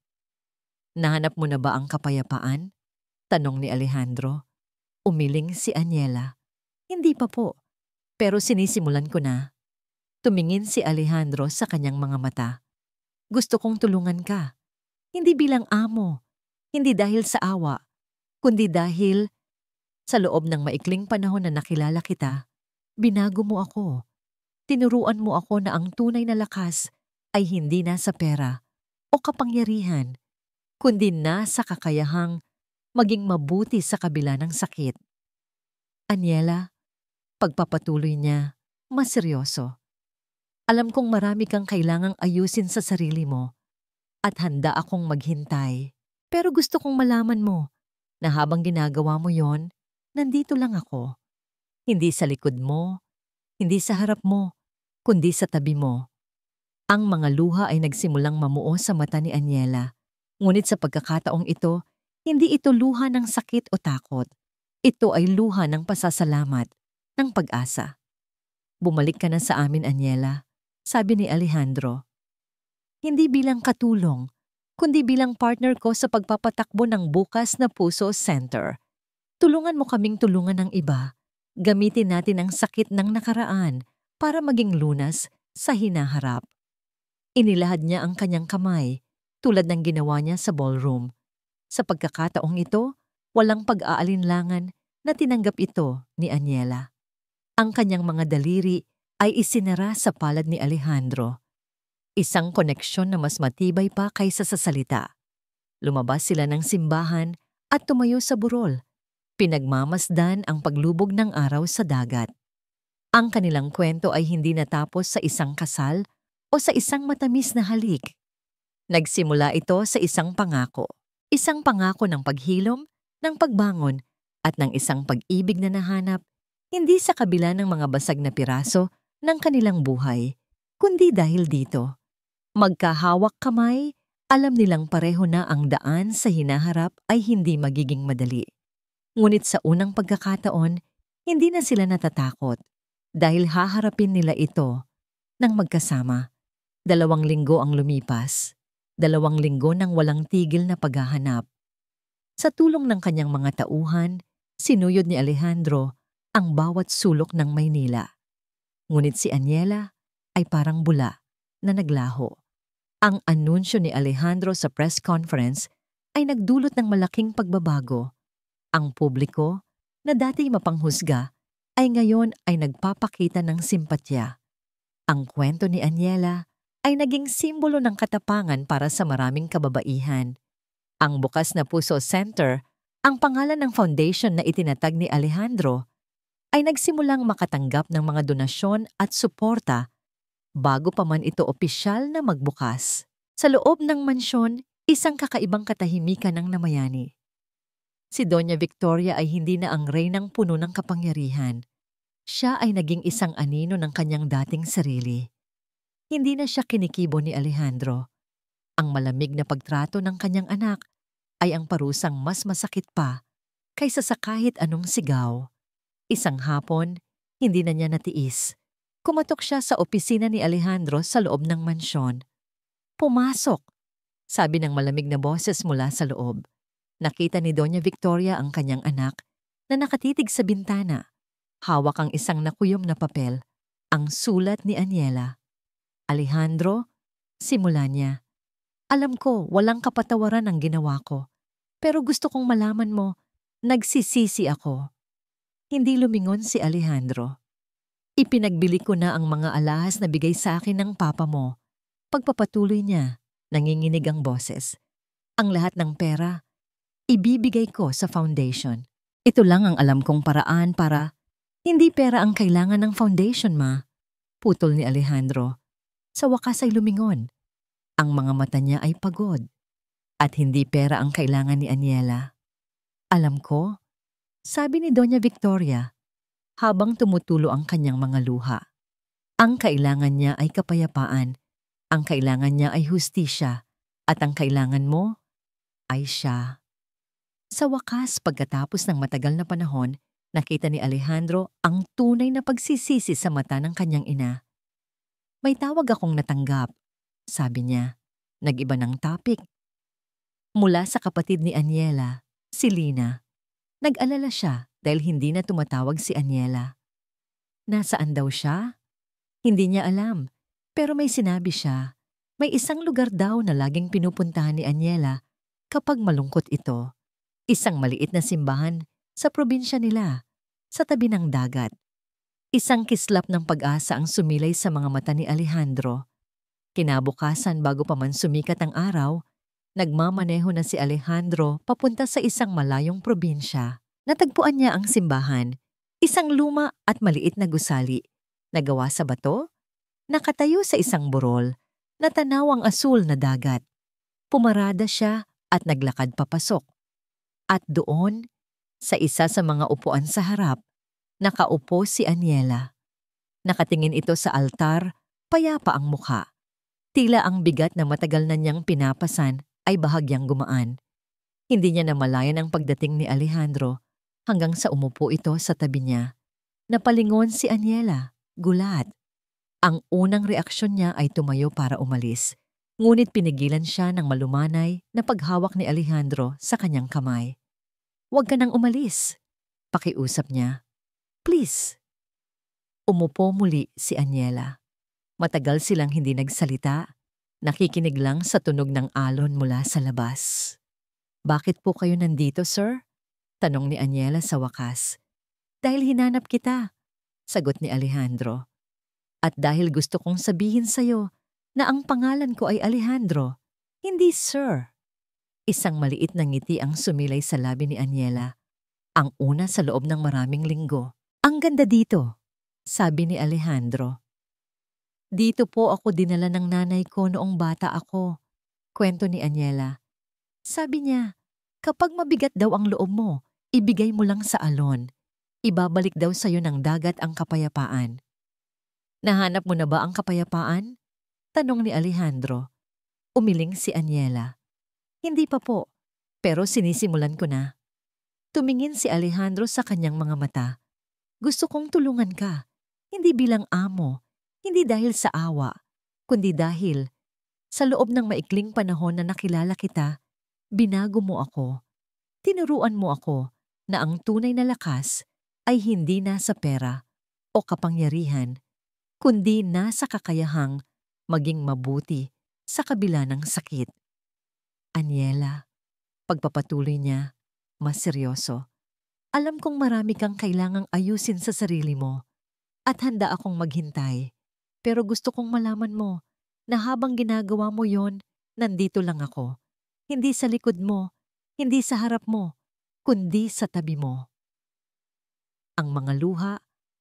"Nahanap mo na ba ang kapayapaan?" tanong ni Alejandro. Umiling si Aniela. "Hindi pa po, pero sinisimulan ko na." Tumingin si Alejandro sa kanyang mga mata. "Gusto kong tulungan ka. Hindi bilang amo, hindi dahil sa awa, kundi dahil sa loob ng maikling panahon na nakilala kita, binago mo ako. Tinuruan mo ako na ang tunay na lakas ay hindi nasa pera o kapangyarihan, kundi nasa kakayahang maging mabuti sa kabila ng sakit." Aniela, pagpapatuloy niya, mas seryoso. "Alam kong marami kang kailangang ayusin sa sarili mo at handa akong maghintay. Pero gusto kong malaman mo na habang ginagawa mo yon, nandito lang ako. Hindi sa likod mo, hindi sa harap mo, kundi sa tabi mo." Ang mga luha ay nagsimulang mamuo sa mata ni Aniela. Ngunit sa pagkakataong ito, hindi ito luha ng sakit o takot. Ito ay luha ng pasasalamat, ng pag-asa. "Bumalik ka na sa amin, Aniela," sabi ni Alejandro. "Hindi bilang katulong, kundi bilang partner ko sa pagpapatakbo ng Bukas na Puso Center. Tulungan mo kaming tulungan ng iba. Gamitin natin ang sakit ng nakaraan para maging lunas sa hinaharap." Inilahad niya ang kanyang kamay, tulad ng ginawa niya sa ballroom. Sa pagkakataong ito, walang pag-aalinlangan na tinanggap ito ni Aniela. Ang kanyang mga daliri ay isinara sa palad ni Alejandro. Isang koneksyon na mas matibay pa kaysa sa salita. Lumabas sila ng simbahan at tumayo sa burol. Pinagmamasdan ang paglubog ng araw sa dagat. Ang kanilang kwento ay hindi natapos sa isang kasal o sa isang matamis na halik. Nagsimula ito sa isang pangako ng paghilom, ng pagbangon, at ng isang pag-ibig na nahanap hindi sa kabila ng mga basag na piraso ng kanilang buhay, kundi dahil dito. Magkahawak kamay, alam nilang pareho na ang daan sa hinaharap ay hindi magiging madali. Ngunit sa unang pagkakataon, hindi na sila natatakot dahil haharapin nila ito ng magkasama. 2 linggo ang lumipas. 2 linggo ng walang tigil na paghahanap. Sa tulong ng kanyang mga tauhan, sinuyod ni Alejandro ang bawat sulok ng Maynila. Ngunit si Aniela ay parang bula na naglaho. Ang anunsyo ni Alejandro sa press conference ay nagdulot ng malaking pagbabago. Ang publiko, na dati mapanghusga, ay ngayon ay nagpapakita ng simpatya. Ang kwento ni Aniela ay naging simbolo ng katapangan para sa maraming kababaihan. Ang Bukas na Puso Center, ang pangalan ng foundation na itinatag ni Alejandro, ay nagsimulang makatanggap ng mga donasyon at suporta bago pa man ito opisyal na magbukas. Sa loob ng mansyon, isang kakaibang katahimikan ang namayani. Si Doña Victoria ay hindi na ang reynang puno ng kapangyarihan. Siya ay naging isang anino ng kanyang dating sarili. Hindi na siya kinikibo ni Alejandro. Ang malamig na pagtrato ng kanyang anak ay ang parusang mas masakit pa kaysa sa kahit anong sigaw. Isang hapon, hindi na niya natiis. Kumatok siya sa opisina ni Alejandro sa loob ng mansyon. "Pumasok," sabi ng malamig na boses mula sa loob. Nakita ni Doña Victoria ang kanyang anak na nakatitig sa bintana. Hawak ang isang nakuyom na papel, ang sulat ni Aniela. "Alejandro," simula niya, "alam ko walang kapatawaran ang ginawa ko, pero gusto kong malaman mo, nagsisisi ako." Hindi lumingon si Alejandro. "Ipinagbili ko na ang mga alahas na bigay sa akin ng papa mo." Pagpapatuloy niya, nanginginig ang boses. "Ang lahat ng pera, ibibigay ko sa foundation. Ito lang ang alam kong paraan para hindi pera ang kailangan ng foundation, ma. Putol ni Alejandro. Sa wakas ay lumingon. Ang mga mata niya ay pagod. At hindi pera ang kailangan ni Aniela. Alam ko, sabi ni Doña Victoria, habang tumutulo ang kanyang mga luha. Ang kailangan niya ay kapayapaan, ang kailangan niya ay hustisya, at ang kailangan mo ay siya. Sa wakas, pagkatapos ng matagal na panahon, nakita ni Alejandro ang tunay na pagsisisi sa mata ng kanyang ina. May tawag akong natanggap, sabi niya. Nag-iba ng topic. Mula sa kapatid ni Aniela, si Lina. Nag-alala siya dahil hindi na tumatawag si Aniela. Nasaan daw siya? Hindi niya alam, pero may sinabi siya. May isang lugar daw na laging pinupuntahan ni Aniela kapag malungkot ito. Isang maliit na simbahan sa probinsya nila, sa tabi ng dagat. Isang kislap ng pag-asa ang sumilay sa mga mata ni Alejandro. Kinabukasan bago pa man sumikat ang araw, nagmamaneho na si Alejandro papunta sa isang malayong probinsya. Natagpuan niya ang simbahan, isang luma at maliit na gusali, nagawa sa bato, nakatayo sa isang burol, natanaw ang asul na dagat. Pumarada siya at naglakad papasok. At doon, sa isa sa mga upuan sa harap, nakaupo si Aniela. Nakatingin ito sa altar, payapa ang mukha. Tila ang bigat na matagal na niyang pinapasan ay bahagyang gumaan. Hindi niya namalayan ang pagdating ni Alejandro hanggang sa umupo ito sa tabi niya. Napalingon si Aniela, gulat. Ang unang reaksyon niya ay tumayo para umalis, ngunit pinigilan siya ng malumanay na paghawak ni Alejandro sa kanyang kamay. "Huwag ka nang umalis," pakiusap niya. "Please." Umupo muli si Aniela. Matagal silang hindi nagsalita, nakikinig lang sa tunog ng alon mula sa labas. "Bakit po kayo nandito, sir?" tanong ni Aniela sa wakas. "Dahil hinanap kita," sagot ni Alejandro. "At dahil gusto kong sabihin sa'yo na ang pangalan ko ay Alejandro, hindi sir." Isang maliit na ngiti ang sumilay sa labi ni Aniela. Ang una sa loob ng maraming linggo. "Ang ganda dito," sabi ni Alejandro. "Dito po ako dinala ng nanay ko noong bata ako," kwento ni Aniela. Sabi niya, kapag mabigat daw ang loob mo, ibigay mo lang sa alon. Ibabalik daw sa'yo ng dagat ang kapayapaan. "Nahanap mo na ba ang kapayapaan?" tanong ni Alejandro. Umiling si Aniela. "Hindi pa po, pero sinisimulan ko na." Tumingin si Alejandro sa kanyang mga mata. "Gusto kong tulungan ka, hindi bilang amo, hindi dahil sa awa, kundi dahil sa loob ng maikling panahon na nakilala kita, binago mo ako. Tinuruan mo ako na ang tunay na lakas ay hindi nasa pera o kapangyarihan, kundi nasa kakayahang maging mabuti sa kabila ng sakit." "Aniela," pagpapatuloy niya, mas seryoso. "Alam kong marami kang kailangang ayusin sa sarili mo at handa akong maghintay. Pero gusto kong malaman mo na habang ginagawa mo yon, nandito lang ako. Hindi sa likod mo, hindi sa harap mo, kundi sa tabi mo." Ang mga luha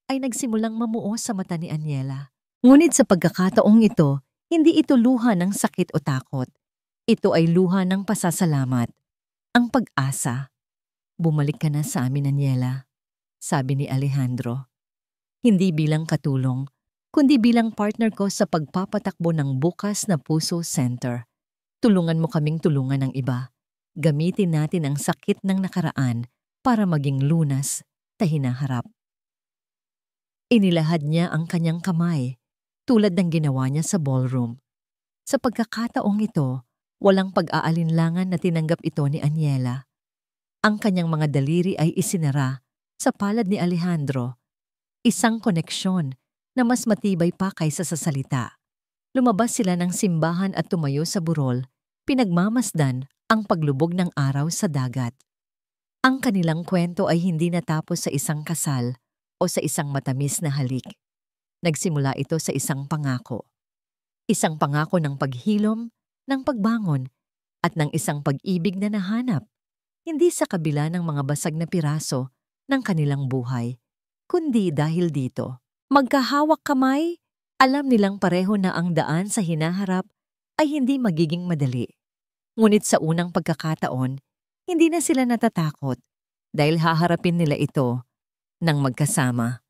ay nagsimulang mamuo sa mata ni Aniela. Ngunit sa pagkakataong ito, hindi ito luha ng sakit o takot. Ito ay luha ng pasasalamat. Ang pag-asa. "Bumalik ka na sa amin, Aniela," sabi ni Alejandro. "Hindi bilang katulong, kundi bilang partner ko sa pagpapatakbo ng Bukas na Puso Center. Tulungan mo kaming tulungan ng iba. Gamitin natin ang sakit ng nakaraan para maging lunas sa hinaharap." Inilahad niya ang kanyang kamay, tulad ng ginawa niya sa ballroom. Sa pagkakataong ito, walang pag-aalinlangan na tinanggap ito ni Aniela. Ang kanyang mga daliri ay isinara sa palad ni Alejandro, isang koneksyon na mas matibay pa kaysa sa salita. Lumabas sila ng simbahan at tumayo sa burol, pinagmamasdan ang paglubog ng araw sa dagat. Ang kanilang kwento ay hindi natapos sa isang kasal o sa isang matamis na halik. Nagsimula ito sa isang pangako. Isang pangako ng paghilom, ng pagbangon, at ng isang pag-ibig na nahanap. hindi sa kabila ng mga basag na piraso ng kanilang buhay, kundi dahil dito. Magkahawak kamay, alam nilang pareho na ang daan sa hinaharap ay hindi magiging madali. Ngunit sa unang pagkakataon, hindi na sila natatakot dahil haharapin nila ito ng magkasama.